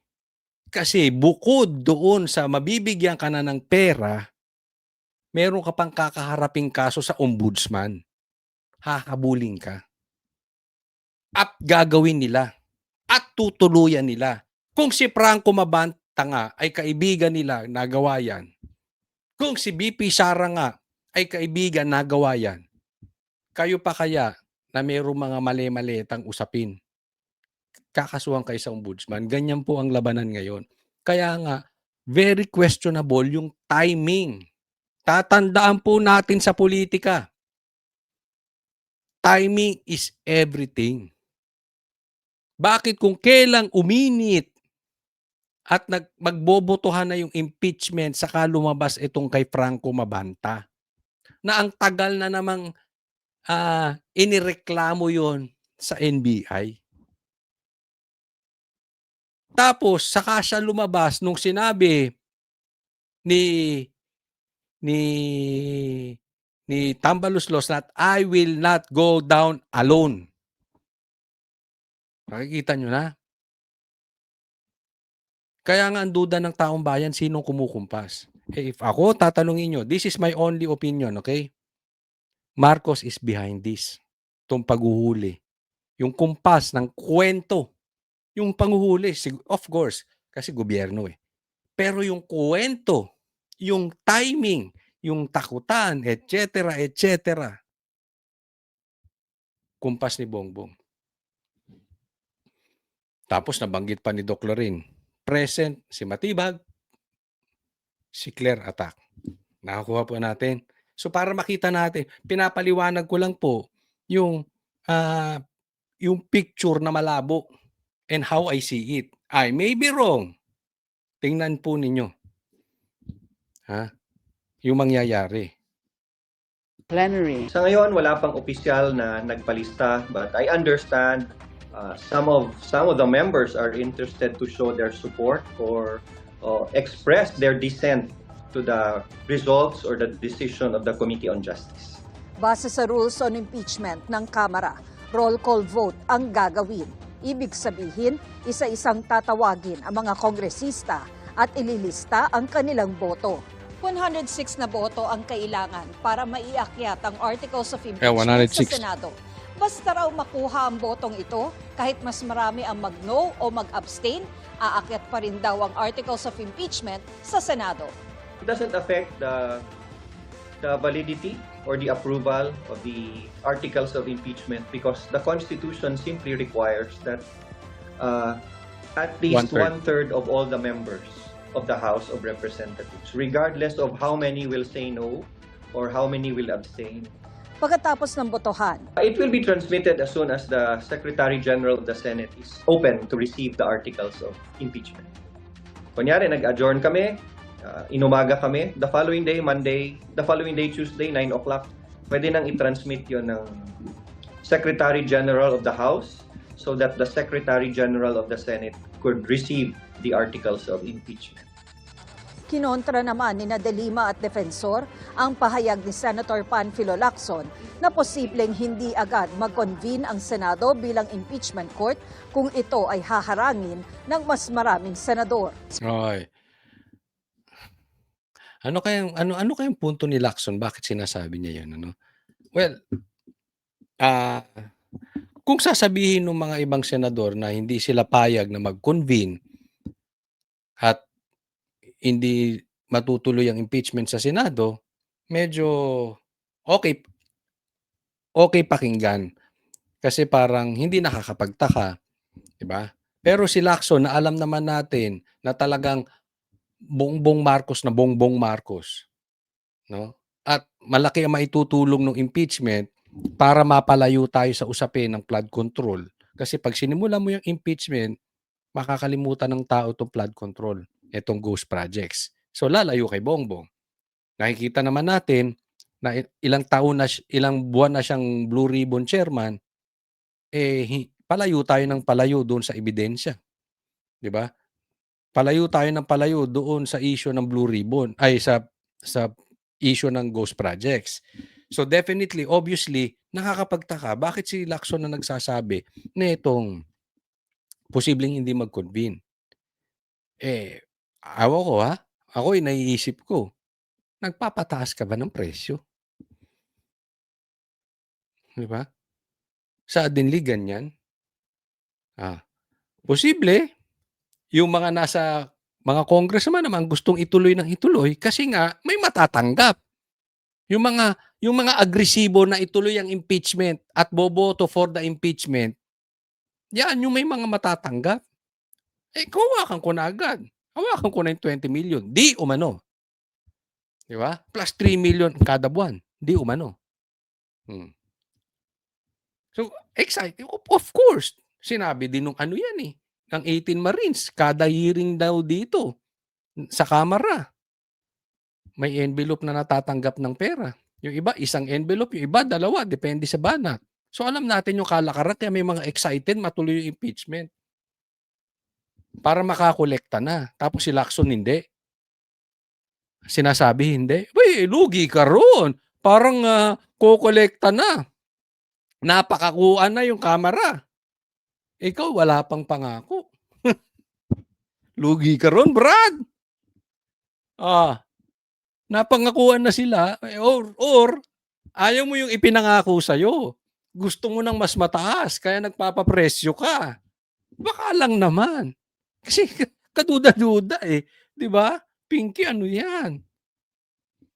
Kasi bukod doon sa mabibigyan ka na ng pera, meron ka pang kakaharaping kaso sa ombudsman. Hahabulin ka. At gagawin nila. At tutuluyan nila. Kung si Franco Mabanta nga ay kaibigan nila, nagawa yan. Kung si BP Sara nga ay kaibigan, nagawa yan. Kayo pa kaya na mayroong mga mali-malitang usapin? Kakasuhan kayo sa ombudsman. Ganyan po ang labanan ngayon. Kaya nga, very questionable yung timing. Tatandaan po natin sa politika. Timing is everything. Bakit kung kailang uminit at magbobotohan na yung impeachment saka lumabas itong kay Franco Mabanta na ang tagal na namang inireklamo yon sa NBI. Tapos saka siya lumabas nung sinabi ni Tambaluslos that I will not go down alone. Nakikita nyo na? Kaya nga ang duda ng taong bayan, sinong kumukumpas? If ako, tatanungin nyo, this is my only opinion, okay? Marcos is behind this. Itong paghuhuli. Yung kumpas ng kwento. Yung panghuhuli, of course, kasi gobyerno Pero yung kwento, yung timing, yung takutan, etc., etc. Kumpas ni Bongbong. Tapos nabanggit pa ni Doc Lorin, present si Matibag, si Claire Attack. Nakakuha po natin. So para makita natin, pinapaliwanag ko lang po yung picture na malabo and how I see it. I may be wrong. Tingnan po ninyo. Yung mangyayari. Plenary. Sa ngayon, wala pang opisyal na nagpalista, but I understand some of the members are interested to show their support or express their dissent to the results or the decision of the Committee on Justice. Base sa rules on impeachment ng Kamara, roll call vote ang gagawin. Ibig sabihin, isa-isang tatawagin ang mga kongresista at ililista ang kanilang boto. 106 na boto ang kailangan para maiakyat ang Articles of Impeachment sa Senado. Basta raw makuha ang botong ito, kahit mas marami ang mag-no o mag-abstain, aakyat pa rin daw ang Articles of Impeachment sa Senado. It doesn't affect the validity or the approval of the Articles of Impeachment because the Constitution simply requires that at least one-third of all the members of the House of Representatives, regardless of how many will say no or how many will abstain. Pagkatapos ng botohan, It will be transmitted as soon as the Secretary General of the Senate is open to receive the articles of impeachment. Kunyari, nag-adjourn kami, inumaga kami, the following day, Tuesday, 9 o'clock, pwede nang i-transmit yun ng Secretary General of the House so that the Secretary General of the Senate could receive the articles of impeachment. kinontra naman ni De Lima at Defensor ang pahayag ni Senator Panfilo Lacson na posibleng hindi agad mag-convene ang Senado bilang impeachment court kung ito ay haharangin ng mas maraming senador. Okay. Ano kayang punto ni Lacson? Bakit sinasabi niya 'yun, ano? Well, kung sasabihin ng mga ibang senador na hindi sila payag na mag-convene at hindi matutuloy ang impeachment sa Senado, medyo okay okay pakinggan. Kasi parang hindi nakakapagtaka, 'di ba? Pero si Lacson na alam naman natin na talagang bongbong Marcos na bongbong Marcos, 'no? At malaki ang maitutulong ng impeachment para mapalayo tayo sa usapin ng flood control. Kasi 'pag sinimulan mo yung impeachment, makakalimutan ng tao 'tong flood control, itong ghost projects. So lalayo kay Bongbong. Nakikita naman natin na ilang taon na ilang buwan na siyang Blue Ribbon Chairman, palayo tayo ng palayo doon sa ebidensya, 'di ba? Palayo tayo ng palayo doon sa issue ng Blue Ribbon ay sa issue ng ghost projects. So definitely, obviously, nakakapagtaka bakit si Lacson na nagsasabi na itong posibleng hindi mag-convene. Ewan ko ha, ako'y naiisip ko, nagpapataas ka ba ng presyo? 'Di ba? Suddenly ganyan. Posible yung mga nasa mga congressman naman gustong ituloy ng ituloy kasi nga may matatanggap. Yung mga agresibo na ituloy ang impeachment at boboto for the impeachment, yan yung may mga matatanggap. Hawakan ko na agad. Hawakan ko na yung 20 million. Di umano. 'Di ba? Plus 3 million kada buwan. Di umano. So, excited. Of course. Sinabi din nung ano yan ng 18 Marines, kada hearing daw dito sa Kamara, may envelope na natatanggap ng pera. Yung iba, isang envelope. Yung iba, dalawa. Depende sa banat. So, alam natin yung kalakaran kaya may mga excited matuloy yung impeachment. Para makakolekta na. Tapos si Lacson hindi. Sinasabi hindi. Lugi ka ron. Parang kukolekta na. Napakakuan na yung Kamara. Ikaw, wala pang pangako. Lugi ka ron, Brad. Napangakuan na sila or ayaw mo yung ipinangako sa'yo. Gusto mo ng mas mataas kaya nagpapapresyo ka. Baka lang naman. Kasi kaduda-duda 'di ba? Pinky, ano yan?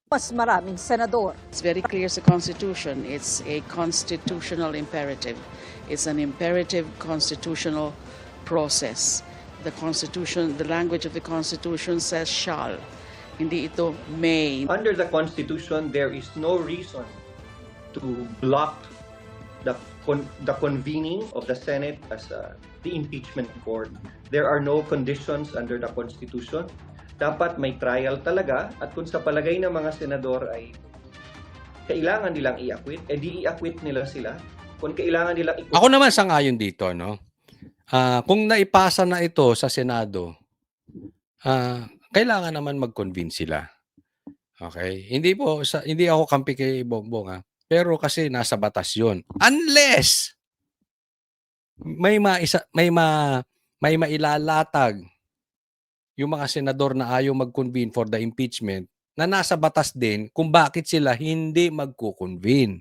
Mas maraming senador. It's very clear sa Constitution. It's a constitutional imperative. It's an imperative constitutional process. The Constitution, the language of the Constitution says shall. Hindi ito may. Under the Constitution, there is no reason to block the convening of the Senate as the impeachment court. There are no conditions under the Constitution. Dapat may trial talaga at kung sa palagay ng mga senador ay kailangan nilang i-acquit, di i-acquit nila sila. Kung kailangan nilang Ako naman sangayon dito, no? Kung naipasa na ito sa Senado, kailangan naman mag-convene sila. Okay? Hindi ako kampi kay Bongbong, pero kasi nasa batas 'yon. Unless may mailalatag yung mga senador na ayaw mag-convene for the impeachment na nasa batas din kung bakit sila hindi magko-convene.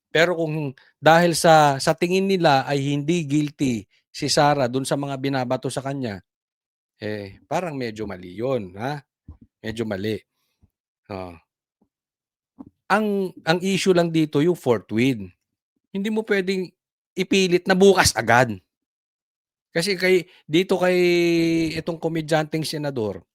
Pero kung dahil sa tingin nila ay hindi guilty si Sara dun sa mga binabato sa kanya, parang medyo mali yun, Medyo mali. Ang issue lang dito yung forthwith. Hindi mo pwedeng ipilit na bukas agad. Kasi dito kay itong komedyanteng senador,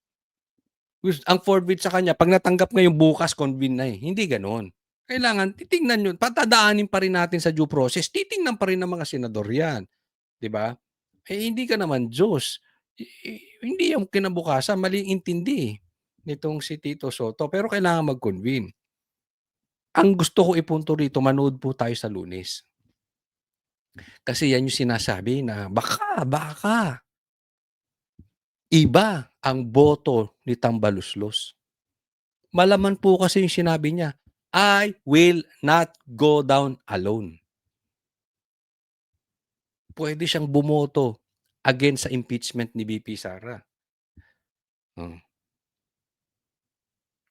ang forthwith sa kanya, pag natanggap ngayong bukas, convene na Hindi ganoon. Kailangan, titingnan yun. Patadaanin pa rin natin sa due process. Titingnan pa rin ng mga senador yan. 'Di ba? Hindi ka naman Diyos. Hindi yung kinabukasan, maling intindi nitong si Tito Soto. Pero kailangan mag-convene. Ang gusto ko ipunto rito, manood po tayo sa Lunes. Kasi yan yung sinasabi na baka iba ang boto ni Tambaluslos. Malaman po kasi yung sinabi niya, I will not go down alone. Pwede siyang bumoto against sa impeachment ni VP Sara.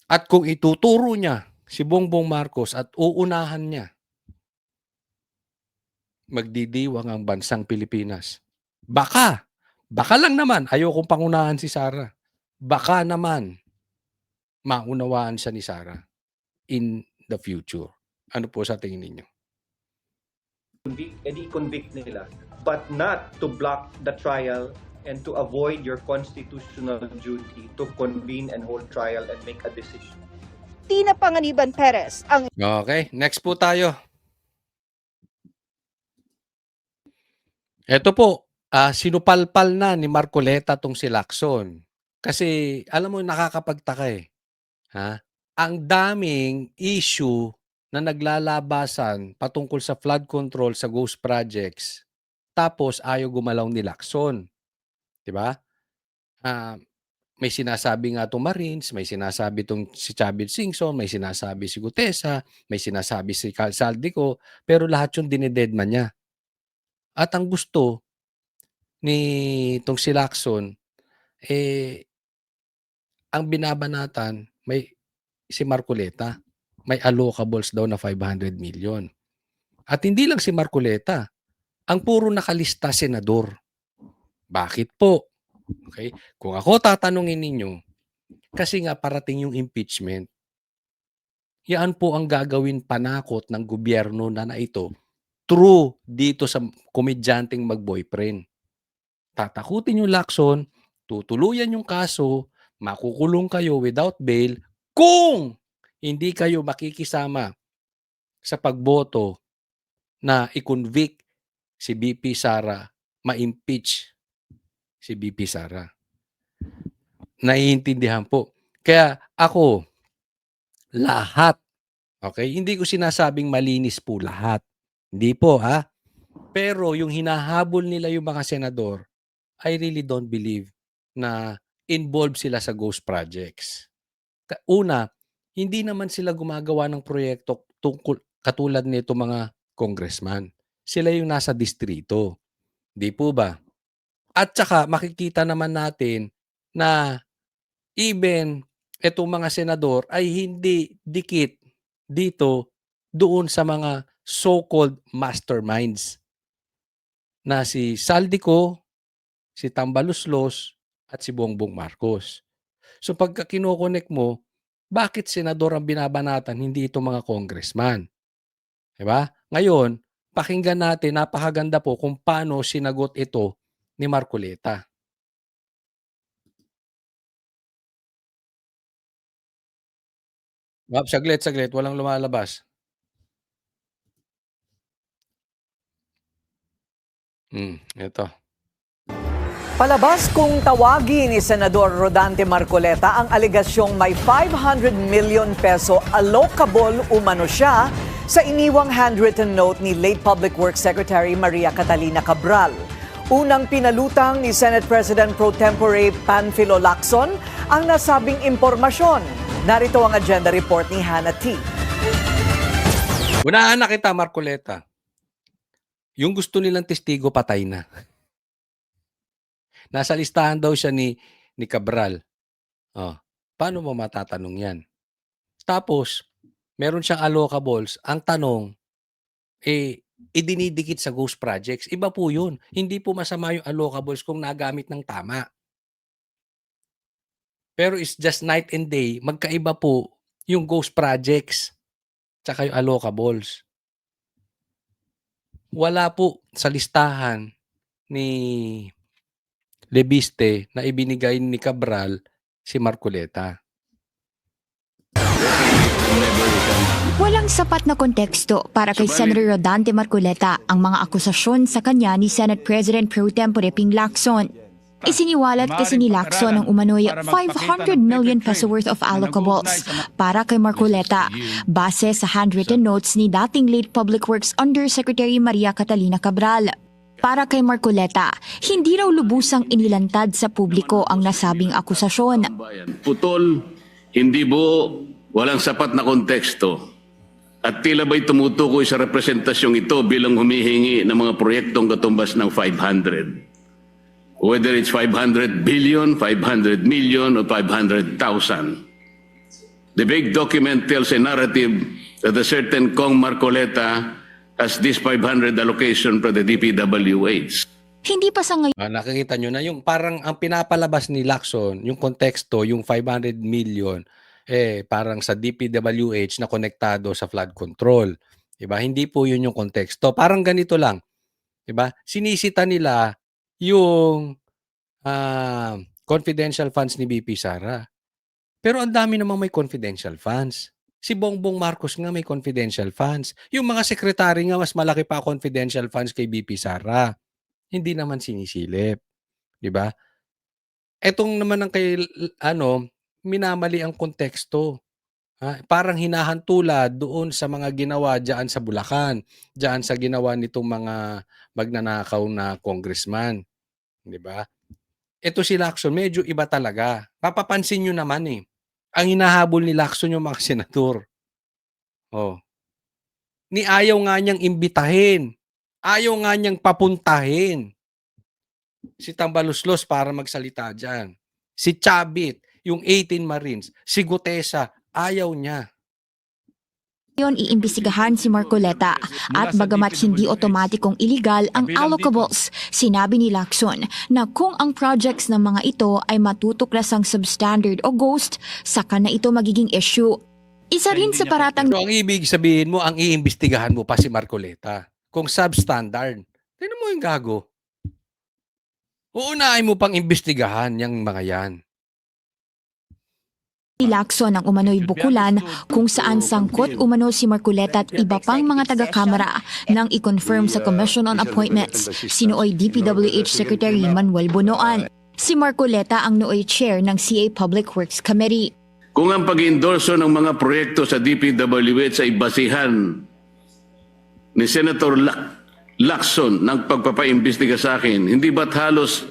At kung ituturo niya si Bongbong Marcos at uunahan niya magdidiwang ang bansang Pilipinas. Baka lang naman, ayokong pangunahan si Sara. Baka naman maunawaan siya ni Sara in the future. Ano po sa tingin ninyo? convict nila, but not to block the trial and to avoid your constitutional duty to convene and hold trial and make a decision. Tina Panganiban Perez ang Okay, next po tayo. Ito po, sinupalpal na ni Marcoleta tong si Lacson. Kasi alam mo nakakapagtaka eh. Ha? Ang daming issue na naglalabasan patungkol sa flood control sa ghost projects. Tapos ayaw gumalaw ni Lacson. 'Di ba? May sinasabi nga itong Marines, may sinasabi itong si Chavez Singson, may sinasabi si Gutesa, may sinasabi si Saldico, pero lahat yung dinededman niya. At ang gusto ni itong si Lacson, ang binabanatan, may si Marcoleta, may allocables daw na 500 million. At hindi lang si Marcoleta, ang puro nakalista senador. Bakit po? Okay? Kung ako tatanungin ninyo, kasi nga parating yung impeachment, yan po ang gagawin panakot ng gobyerno na ito true dito sa komedyanteng mag-boyfriend. Tatakutin yung Lacson, tutuluyan yung kaso, makukulong kayo without bail kung hindi kayo makikisama sa pagboto na i-convict si BP Sara, ma-impeach si BP Sara. Naiintindihan po. Kaya ako, lahat, okay? Hindi ko sinasabing malinis po lahat. Hindi po, ha? Pero yung hinahabol nila yung mga senador, I really don't believe na involved sila sa ghost projects. Una, hindi naman sila gumagawa ng proyekto tungkol katulad nito mga congressman. Sila yung nasa distrito. Di po ba? At saka makikita naman natin na even itong mga senador ay hindi dikit dito doon sa mga so-called masterminds na si Saldico, si Tambaluslos, at si Bongbong Marcos. So pagka kinokonek mo, bakit senador ang binabanatan, hindi ito mga congressman? Diba? Ngayon, pakinggan natin, napakaganda po kung paano sinagot ito ni Marcoleta. Saglit, walang lumalabas. Ito. Palabas kung tawagin ni Senador Rodante Marcoleta ang alegasyong may 500 million peso allocable umano siya sa iniwang handwritten note ni late Public Works Secretary Maria Catalina Cabral. Unang pinalutang ni Senate President Pro Tempore Panfilo Lacson ang nasabing impormasyon. Narito ang agenda report ni Hannah T. Unahan na kita, Marcoleta. Yung gusto nilang testigo, patay na. Nasa listahan daw siya ni Cabral. Paano mo matatanong yan? Tapos, meron siyang allocables. Ang tanong, idinidikit sa ghost projects. Iba po yun. Hindi po masama yung allocables kung nagamit ng tama. Pero it's just night and day. Magkaiba po yung ghost projects tsaka yung allocables. Wala po sa listahan ni Lebiste na ibinigay ni Cabral si Marcoleta. Walang sapat na konteksto para kay Senator Rodante Marcoleta ang mga akusasyon sa kanya ni Senate President Pro Tempore Ping Lacson. Isiniwalat kasi ni Lacson ang umano'y 500 million peso worth of allocables para kay Marcoleta base sa handwritten notes ni dating late Public Works Undersecretary Maria Catalina Cabral. Para kay Marcoleta, hindi raw lubusang inilantad sa publiko ang nasabing akusasyon. Putol, hindi buo, walang sapat na konteksto. At tila ba'y tumutukoy sa representasyong ito bilang humihingi ng mga proyektong katumbas ng 500. Whether it's 500 billion, 500 million, or 500,000. The big document tells a narrative that a certain Kong Marcoleta as this 500 allocation from the DPWH. Hindi pa sa ngayon Nakikita nyo na yung parang ang pinapalabas ni Lacson, yung konteksto, yung 500 million, parang sa DPWH na konektado sa flood control. Diba? Hindi po yun yung konteksto. Parang ganito lang. Diba? Sinisita nila yung confidential funds ni BP Sara. Pero ang dami namang may confidential funds. Si Bongbong Marcos nga may confidential funds. Yung mga sekretary nga mas malaki pa confidential funds kay BP Sara. Hindi naman sinisilip, 'di ba? Etong naman ang kay minamali ang konteksto. Parang hinahantula doon sa mga ginawa diyan sa Bulacan, diyan sa ginawa nitong mga magnanakaw na congressman, 'di ba? Ito si Lacson medyo iba talaga. Papapansin niyo naman ang hinahabol ni Lacson yung mga senador. Oh. Ayaw nga niyang imbitahin. Ayaw nga niyang papuntahin si Tambaluslos para magsalita dyan. Si Chavit, yung 18 Marines, si Gutesa, ayaw niya. iimbestigahan si Marcoleta at bagamat hindi otomatikong illegal ang allocables, sinabi ni Lacson na kung ang projects ng mga ito ay matutuklasang substandard o ghost, saka na ito magiging issue. Isa rin sa paratang So ang ibig sabihin mo, ang iimbestigahan mo pa si Marcoleta. Kung substandard, tinan mo yung gago. Uunahin mo pang imbestigahan yung mga yan. ni Lacson ang umano'y bukulan kung saan sangkot umano si Marcoleta at iba pang mga taga-kamara nang i-confirm sa Commission on Appointments si nooy DPWH Secretary Manuel Bonoan. Si Marcoleta ang nooy chair ng CA Public Works Committee. Kung ang pag-endorso ng mga proyekto sa DPWH ay basihan ni Senator Lacson ng pagpapaimbestiga sa akin, hindi ba't halos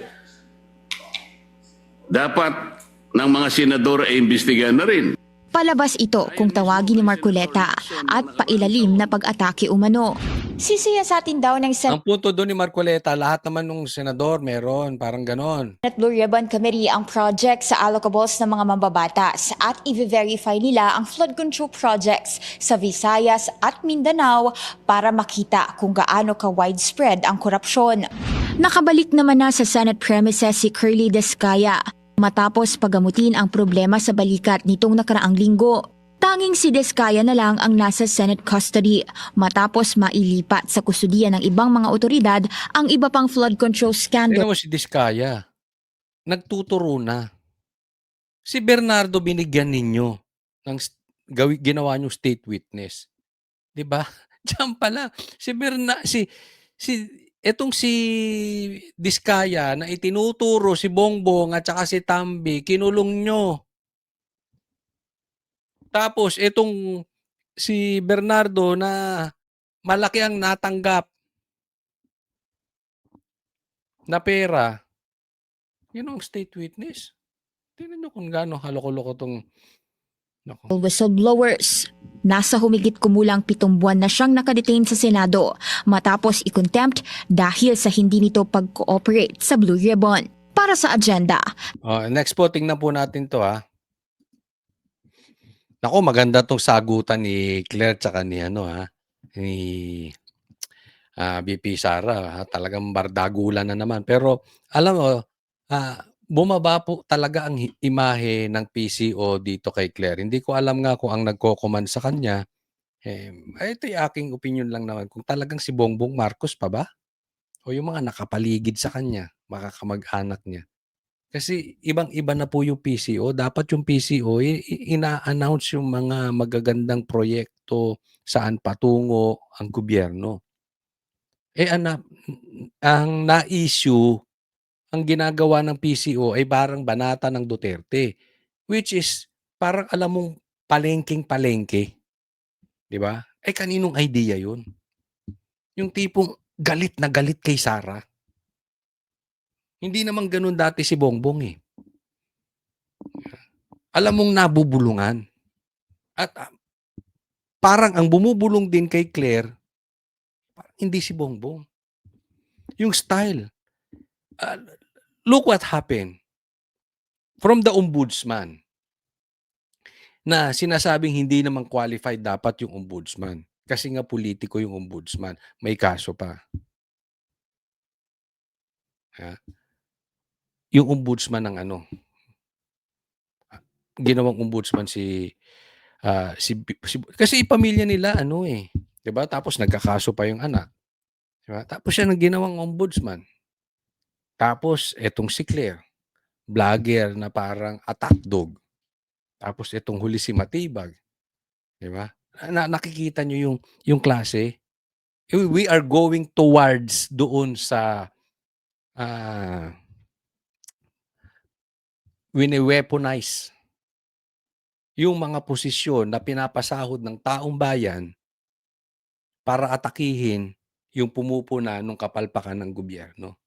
dapat ng mga senador ay imbestigahan na rin? Palabas ito kung tawagin ni Marcoleta at pailalim na pag-atake umano. Sisiyasatin daw ng Ang punto doon ni Marcoleta, lahat naman ng senador meron, parang ganon. Senate Blue Ribbon Committee ang project sa allocables ng mga mambabatas at i-verify nila ang flood control projects sa Visayas at Mindanao para makita kung gaano ka-widespread ang korupsyon. Nakabalik naman na sa Senate premises si Curly Descaya matapos pagamutin ang problema sa balikat nitong nakaraang linggo. Tanging si Descaya na lang ang nasa Senate custody matapos mailipat sa kustudiya ng ibang mga otoridad ang iba pang flood control scandal. Tignan mo si Diskaya, nagtuturo na. Si Bernardo binigyan ninyo ng ginawa niyo state witness. 'Di ba? Diyan pala etong si Diskaya na itinuturo si Bongbong at saka si Tambi, kinulong nyo. Tapos etong si Bernardo na malaki ang natanggap na pera, yun ang state witness. Tingnan nyo kung gaano haloko-loko tong whistleblowers. Nasa humigit kumulang 7 buwan na siyang nakadetain sa Senado matapos i-contempt dahil sa hindi nito pag-cooperate sa Blue Ribbon. Para sa agenda. Next po, tingnan po natin to Nako, maganda tong sagutan ni Claire tsaka ni ni BP Sara. Talagang bardagulan na naman. Pero alam mo, bumaba po talaga ang imahe ng PCO dito kay Claire. Hindi ko alam nga kung ang nagko-command sa kanya. Ito yung aking opinion lang naman. Kung talagang si Bongbong Marcos pa ba? O yung mga nakapaligid sa kanya, makakamag-anak niya. Kasi ibang-iba na po yung PCO. Dapat yung PCO, ina-announce yung mga magagandang proyekto saan patungo ang gobyerno. Ang na-issue, ang ginagawa ng PCO ay parang banata ng Duterte. Which is, parang alam mong palengking-palengke. Di ba? Kaninong idea yun? Yung tipong galit na galit kay Sara. Hindi naman ganun dati si Bongbong Alam mong nabubulungan. At parang ang bumubulong din kay Claire, hindi si Bongbong. Yung style. Look what happened. From the ombudsman na sinasabing hindi naman qualified dapat yung ombudsman. Kasi nga politiko yung ombudsman, may kaso pa. Yung ombudsman ng ginawang ombudsman kasi pamilya nila 'di ba? Tapos nagkakaso pa yung anak, 'di ba? Tapos siya ang ginawang ombudsman. Tapos etong si Claire, vlogger na parang attack dog. Tapos itong huli si Matibag, 'di ba? Nakikita niyo yung klase? We are going towards doon sa wine-weaponize yung mga posisyon na pinapasahod ng taong bayan para atakihin yung pumupuna ng kapalpakan ng gobyerno.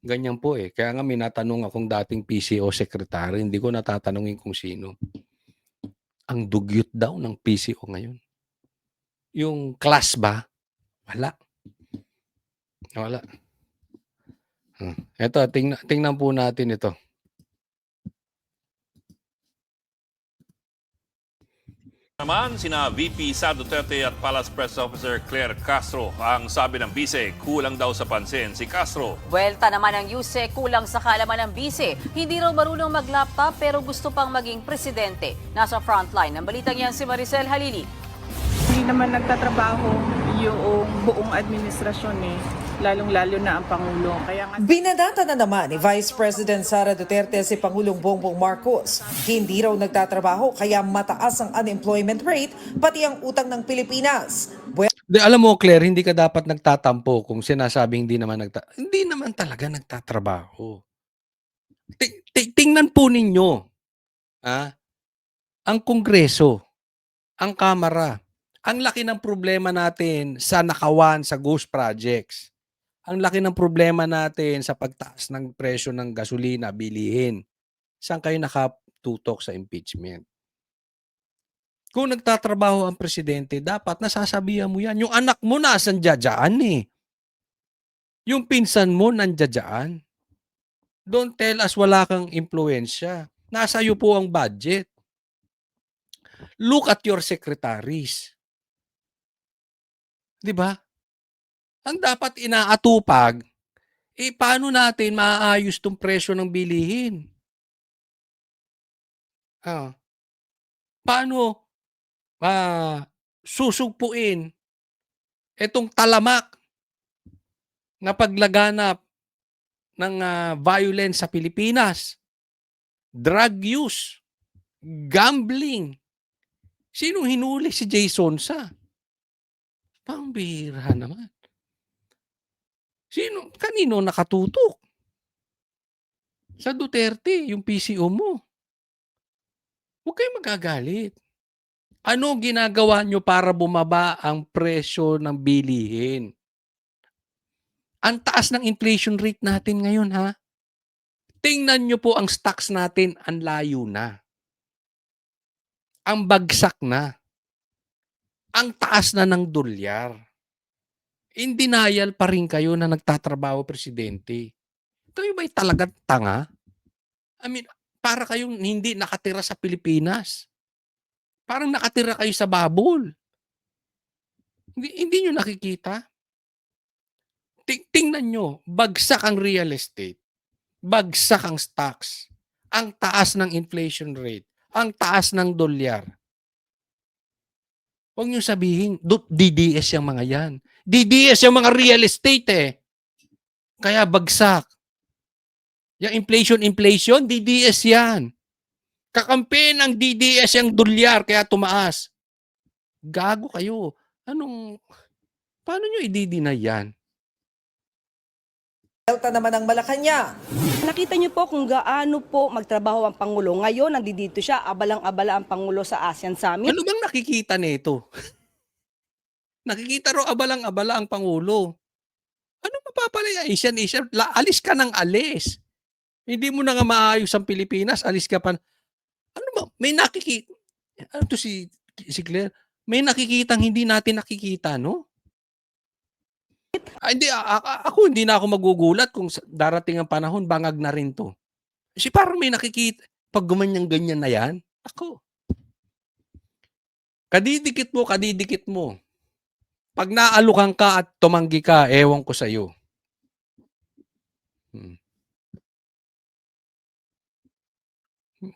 Ganyan po eh. Kaya nga may natanong akong dating PCO secretary, hindi ko natatanungin kung sino. Ang dugyot daw ng PCO ngayon. Yung class ba? Wala. Wala. Ito, tingnan po natin ito. Naman, sina VP Sara Duterte at Palace Press Officer Claire Castro. Ang sabi ng bise, kulang daw sa pansin si Castro. Buwelta naman ng Yuse, kulang sa kaalaman ng bise. Hindi raw marunong mag-laptop pero gusto pang maging presidente. Nasa frontline ng balitang yan si Maricel Halili. Hindi naman nagtatrabaho yung buong administrasyon lalong-lalo na ang Pangulo. Binadata na naman ni Vice President Sara Duterte si Pangulong Bongbong Marcos. Hindi raw nagtatrabaho kaya mataas ang unemployment rate pati ang utang ng Pilipinas. Alam mo, Claire, hindi ka dapat nagtatampo kung sinasabing hindi naman talaga nagtatrabaho. Tingnan po ninyo, ang Kongreso, ang Kamara, ang laki ng problema natin sa nakawan sa ghost projects. Ang laki ng problema natin sa pagtaas ng presyo ng gasolina, bilihin. Saan kayo nakatutok sa impeachment? Kung nagtatrabaho ang presidente, dapat nasasabihan mo yan. Yung anak mo nasan dyan Yung pinsan mo nandiyan. Don't tell us wala kang impluensya. Nasa iyo po ang budget. Look at your secretaries. 'Di ba? Ang dapat inaatupag, paano natin maaayos tong presyo ng bilihin? Paano susugpuin itong talamak na paglaganap ng violence sa Pilipinas? Drug use, gambling. Sinong hinuli si Jason Sa? Pambihira naman. Kanino nakatutok? Sa Duterte, yung PCO mo. Huwag kayong magagalit. Ano ginagawa nyo para bumaba ang presyo ng bilihin? Ang taas ng inflation rate natin ngayon, Tingnan nyo po ang stocks natin, ang layo na. Ang bagsak na. Ang taas na ng dolyar. In denial pa rin kayo na nagtatrabaho presidente. Kayo ba'y talagang tanga? Para kayong hindi nakatira sa Pilipinas. Parang nakatira kayo sa babol. Hindi nyo nakikita? Tingnan nyo, bagsak ang real estate. Bagsak ang stocks. Ang taas ng inflation rate. Ang taas ng dolyar. Huwag nyo sabihin, DDS yung mga yan. DDS yung mga real estate Kaya bagsak. Yung inflation, DDS yan. Kakampi ng DDS yung dolyar, kaya tumaas. Gago kayo. Paano nyo i-deny yan? Delta naman ang Malacanang. Nakita niyo po kung gaano po magtrabaho ang Pangulo. Ngayon, nandito siya, abalang-abala ang Pangulo sa ASEAN Summit. Ano bang nakikita nito? Nakikita ro abalang-abala ang Pangulo. Ano mapapalaya? Asian, alis ka ng alis. Hindi mo na nga maayos ang Pilipinas, alis ka pa. Ano ba? May nakikita. Ano to si Claire? May nakikitang hindi natin nakikita, no? Ako hindi na ako magugulat kung darating ang panahon, bangag na rin to. Kasi parang may nakikita, pag gumanyan-ganyan na yan, ako. Kadidikit mo. Pag naalukan ka at tumanggi ka, ewan ko sa'yo.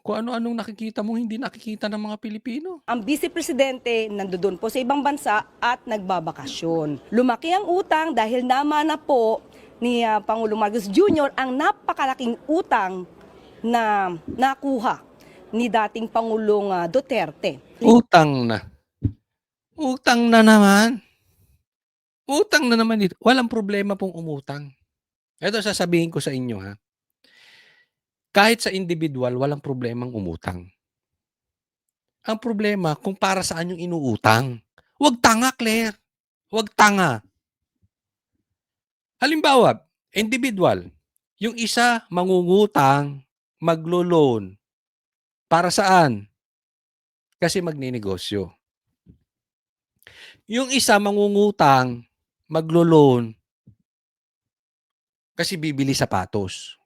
Kung ano-anong nakikita mo, hindi nakikita ng mga Pilipino. Ang Vice Presidente nandoon po sa ibang bansa at nagbabakasyon. Lumaki ang utang dahil namana po ni Pangulong Marcos Jr. ang napakalaking utang na nakuha ni dating Pangulong Duterte. Utang na. Utang na naman. Utang na naman dito. Walang problema pong umutang. Ito sasabihin ko sa inyo ha. Kahit sa individual, walang problemang umutang. Ang problema kung para saan yung inuutang. Huwag tanga, Claire. Huwag tanga. Halimbawa, individual. Yung isa mangungutang, maglo-loan. Para saan? Kasi magninegosyo. Yung isa mangungutang, maglo-loan. Kasi bibili sapatos.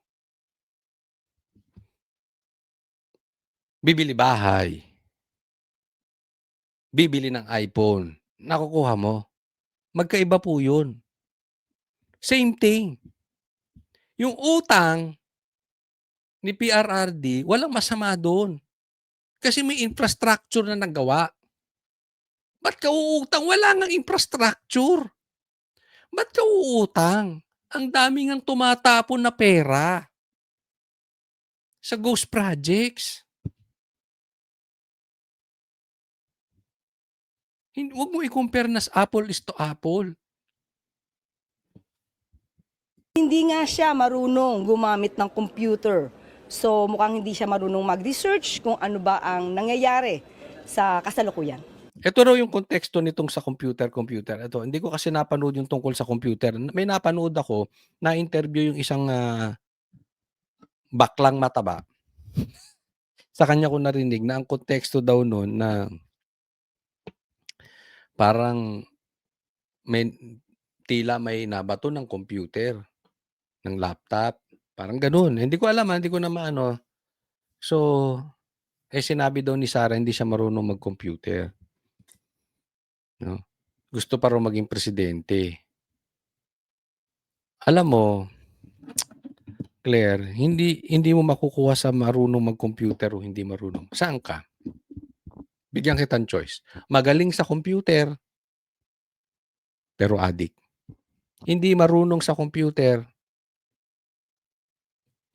Bibili bahay. Bibili ng iPhone. Nakukuha mo. Magkaiba po yun. Same thing. Yung utang ni PRRD, walang masama doon. Kasi may infrastructure na nagawa. Ba't ka uutang? Wala ngang infrastructure. Ba't ka uutang? Ang dami ngang tumatapon na pera sa ghost projects. Huwag mo i-compare na apple is to apple. Hindi nga siya marunong gumamit ng computer. So mukhang hindi siya marunong mag-research kung ano ba ang nangyayari sa kasalukuyan. Ito raw yung konteksto nitong sa computer. Ito, hindi ko kasi napanood yung tungkol sa computer. May napanood ako, na-interview yung isang baklang mataba. Sa kanya ko narinig na ang konteksto daw noon na parang tila may nabato ng computer, ng laptop. Parang ganun. Hindi ko alam, hindi ko na maano. So, sinabi daw ni Sarah, hindi siya marunong mag-computer. No? Gusto pa raw maging presidente. Alam mo, Claire, hindi mo makukuha sa marunong mag-computer o hindi marunong. Saan ka? Bigyan kitang choice. Magaling sa computer, pero addict. Hindi marunong sa computer,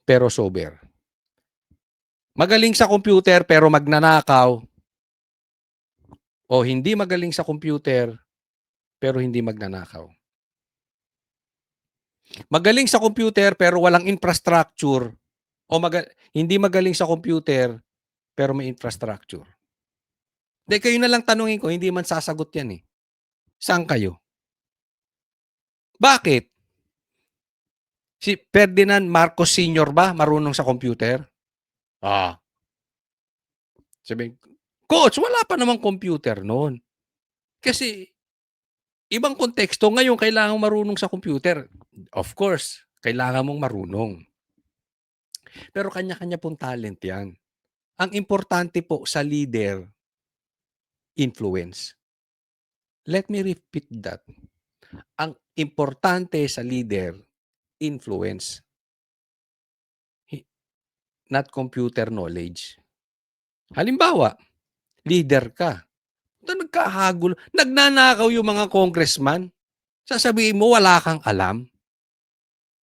pero sober. Magaling sa computer, pero magnanakaw. O hindi magaling sa computer, pero hindi magnanakaw. Magaling sa computer, pero walang infrastructure. O hindi magaling sa computer, pero may infrastructure. Hindi, kayo na lang tanungin ko, hindi man sasagot yan eh. Saan kayo? Bakit? Si Ferdinand Marcos Sr. ba marunong sa computer? Sabi, Coach, wala pa namang computer noon. Kasi, ibang konteksto, ngayon kailangan marunong sa computer. Of course, kailangan mong marunong. Pero kanya-kanya pong talent yan. Ang importante po sa leader, influence. Let me repeat that. Ang importante sa leader, influence. Not computer knowledge. Halimbawa, leader ka. Nagkahagulo. Nagnanakaw yung mga congressman. Sasabihin mo, wala kang alam.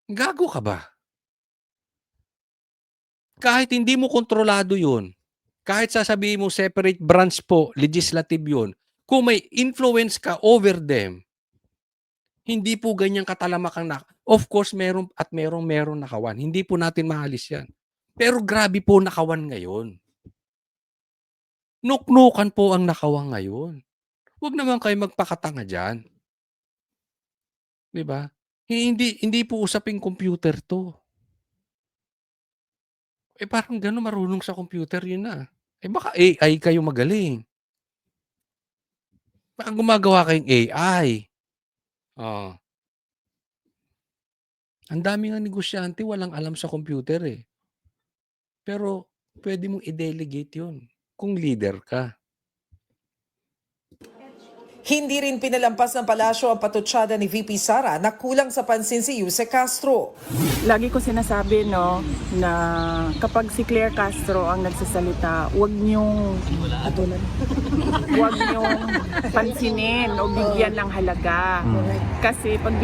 Gago ka ba? Kahit hindi mo kontrolado yun, kahit sasabihin mo separate branch po, legislative yun, kung may influence ka over them, hindi po ganyan katalamakang of course, meron nakawan. Hindi po natin maalis yan. Pero grabe po nakawan ngayon. Nuknukan po ang nakawan ngayon. Huwag naman kayo magpakatanga dyan. Diba? Hindi po usaping computer to. Parang gano'n, marunong sa computer yun na. Baka AI kayo magaling. Baka gumagawa kayong AI. Ang dami nga negosyante, walang alam sa computer eh. Pero pwede mong i-delegate yun kung leader ka. Hindi rin pinalampas ng palasyo ang patutsada ni VP Sara na kulang sa pansin si Yuse Castro. Lagi ko sinasabi na kapag si Claire Castro ang nagsasalita, huwag niyong pansinin o bigyan ng halaga. Kasi pag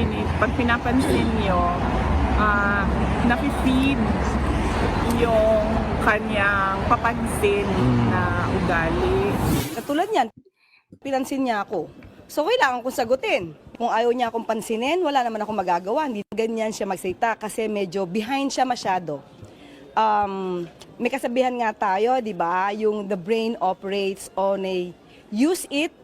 pinapansin niyo, napi-feed yung kanyang papansin na ugali. Katulad niyan, pinansin niya ako. So, kailangan kong sagutin. Kung ayaw niya akong pansinin, wala naman akong magagawa. Hindi ganyan siya magsalita kasi medyo behind siya masyado. May kasabihan nga tayo, di ba? Yung the brain operates on a use it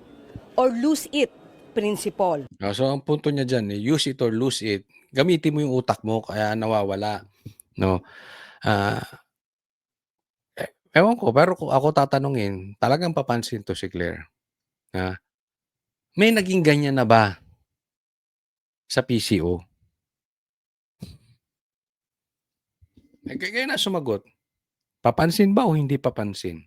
or lose it principle. So ang punto niya dyan, use it or lose it. Gamitin mo yung utak mo kaya nawawala. No? Ewan ko, pero kung ako tatanungin, talagang papansin to si Claire. May naging ganyan na ba sa PCO? Kaya na sumagot. Papansin ba o hindi papansin?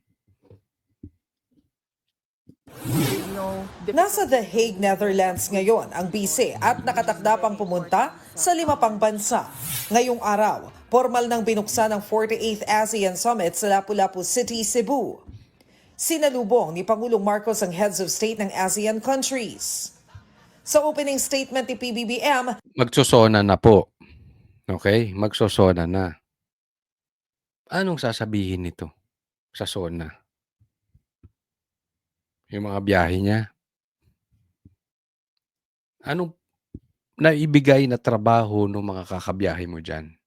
Nasa The Hague, Netherlands ngayon ang bise at nakatakda pang pumunta sa 5 pang bansa. Ngayong araw, formal nang binuksan ang 48th ASEAN Summit sa Lapu-Lapu City, Cebu. Sinalubong ni Pangulong Marcos ang heads of state ng ASEAN countries. Sa opening statement ni PBBM, Magsosona na po. Okay? Magsosona na. Anong sasabihin nito sa SONA? Yung mga biyahe niya? Anong naibigay na trabaho ng mga kakabiyahe mo dyan?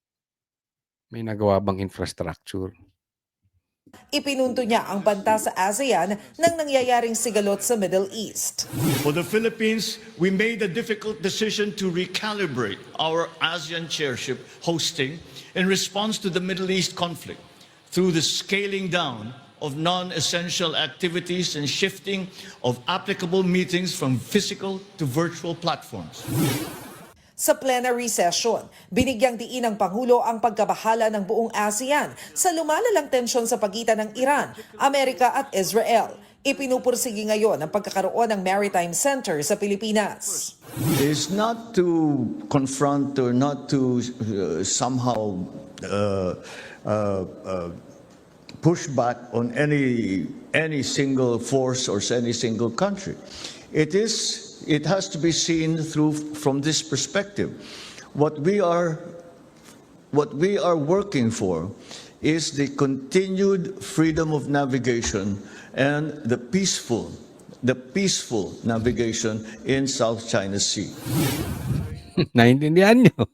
May nagawa bang infrastructure? ipinunto niya ang banta sa ASEAN ng nangyayaring sigalot sa Middle East. For the Philippines, we made a difficult decision to recalibrate our ASEAN chairship hosting in response to the Middle East conflict through the scaling down of non-essential activities and shifting of applicable meetings from physical to virtual platforms. Sa plenary session, binigyang diin ng Pangulo ang pagkabahala ng buong ASEAN sa lumalalang tensyon sa pagitan ng Iran, Amerika at Israel. Ipinupursigi ngayon ang pagkakaroon ng Maritime Center sa Pilipinas. It's not to confront or not to somehow push back on any single force or any single country. It has to be seen from this perspective. What we are working for is the continued freedom of navigation and the peaceful navigation in South China Sea. Naintindihan nyo?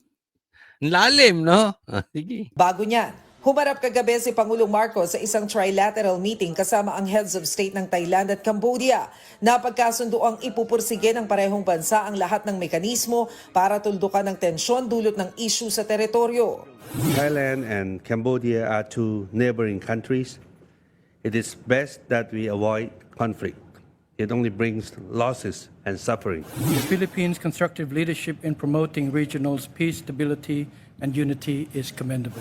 Lalim, no? Sige. Bago niyan, humarap kagabi si Pangulong Marcos sa isang trilateral meeting kasama ang heads of state ng Thailand at Cambodia. Napagkasundo ang ipupursige ng parehong bansa ang lahat ng mekanismo para tuldukan ng tensyon dulot ng issue sa teritoryo. Thailand and Cambodia are two neighboring countries. It is best that we avoid conflict. It only brings losses and suffering. The Philippines' constructive leadership in promoting regional peace, stability, and unity is commendable.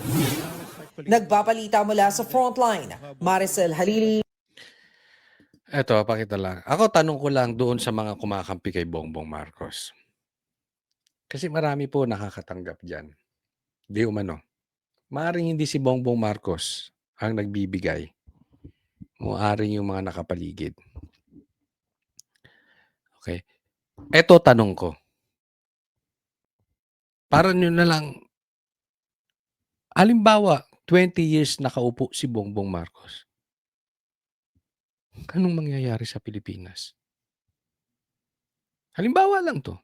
Nagpapalita mula sa frontline, Maricel Halili. Eto, pakita lang. Ako, tanong ko lang doon sa mga kumakampi kay Bongbong Marcos. Kasi marami po nakakatanggap dyan. Di umano. Maaring hindi si Bongbong Marcos ang nagbibigay. Maaring yung mga nakapaligid. Okay. Eto, tanong ko. Para nyo na lang, halimbawa, 20 years nakaupo si Bongbong Marcos. Anong mangyayari sa Pilipinas? Halimbawa lang to.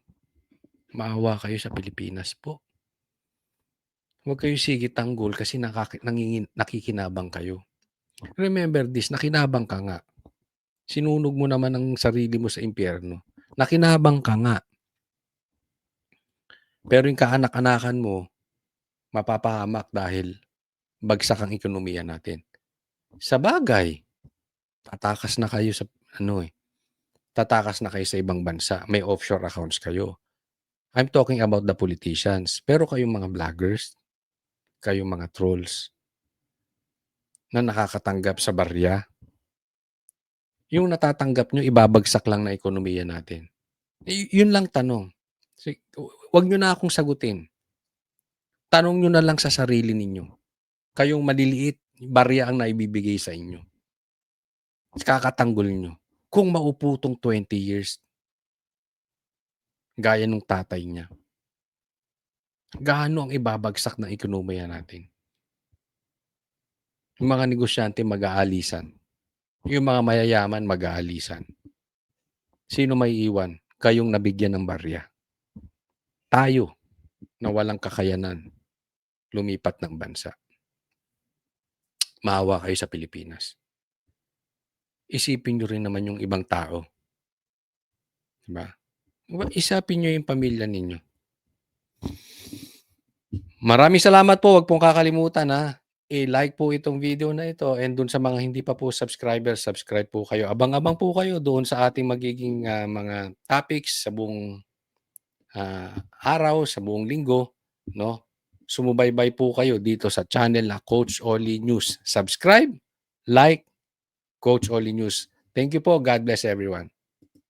Maawa kayo sa Pilipinas po. Huwag kayo sige tanggol kasi nakikinabang kayo. Remember this, nakinabang ka nga. Sinunog mo naman ang sarili mo sa impyerno. Nakinabang ka nga. Pero yung kaanak-anakan mo, mapapahamak dahil bagsak ang ekonomiya natin. Sa bagay, tatakas na kayo sa tatakas na kayo sa ibang bansa. May offshore accounts kayo. I'm talking about the politicians. Pero kayong mga vloggers, kayong mga trolls na nakakatanggap sa barya, yung natatanggap nyo, ibabagsak lang na ekonomiya natin? Yun lang tanong. Huwag nyo na akong sagutin. Tanong nyo na lang sa sarili ninyo. Kayong maliliit, barya ang naibibigay sa inyo. Kakatanggol nyo. Kung maupo tong 20 years, gaya nung tatay niya, gaano ang ibabagsak ng ekonomiya natin? Yung mga negosyante mag-aalisan. Yung mga mayayaman mag-aalisan. Sino may iwan? Kayong nabigyan ng barya. Tayo na walang kakayanan lumipat ng bansa. Maawa kayo sa Pilipinas. Isipin nyo rin naman yung ibang tao. Diba? Isipin nyo yung pamilya ninyo. Maraming salamat po. Huwag pong kakalimutan i-like po itong video na ito, and dun sa mga hindi pa po subscriber, subscribe po kayo. Abang-abang po kayo doon sa ating magiging mga topics sa buong araw, sa buong linggo, no? Sumubaybay po kayo dito sa channel na Coach Oli News. Subscribe, like, Coach Oli News. Thank you po. God bless everyone.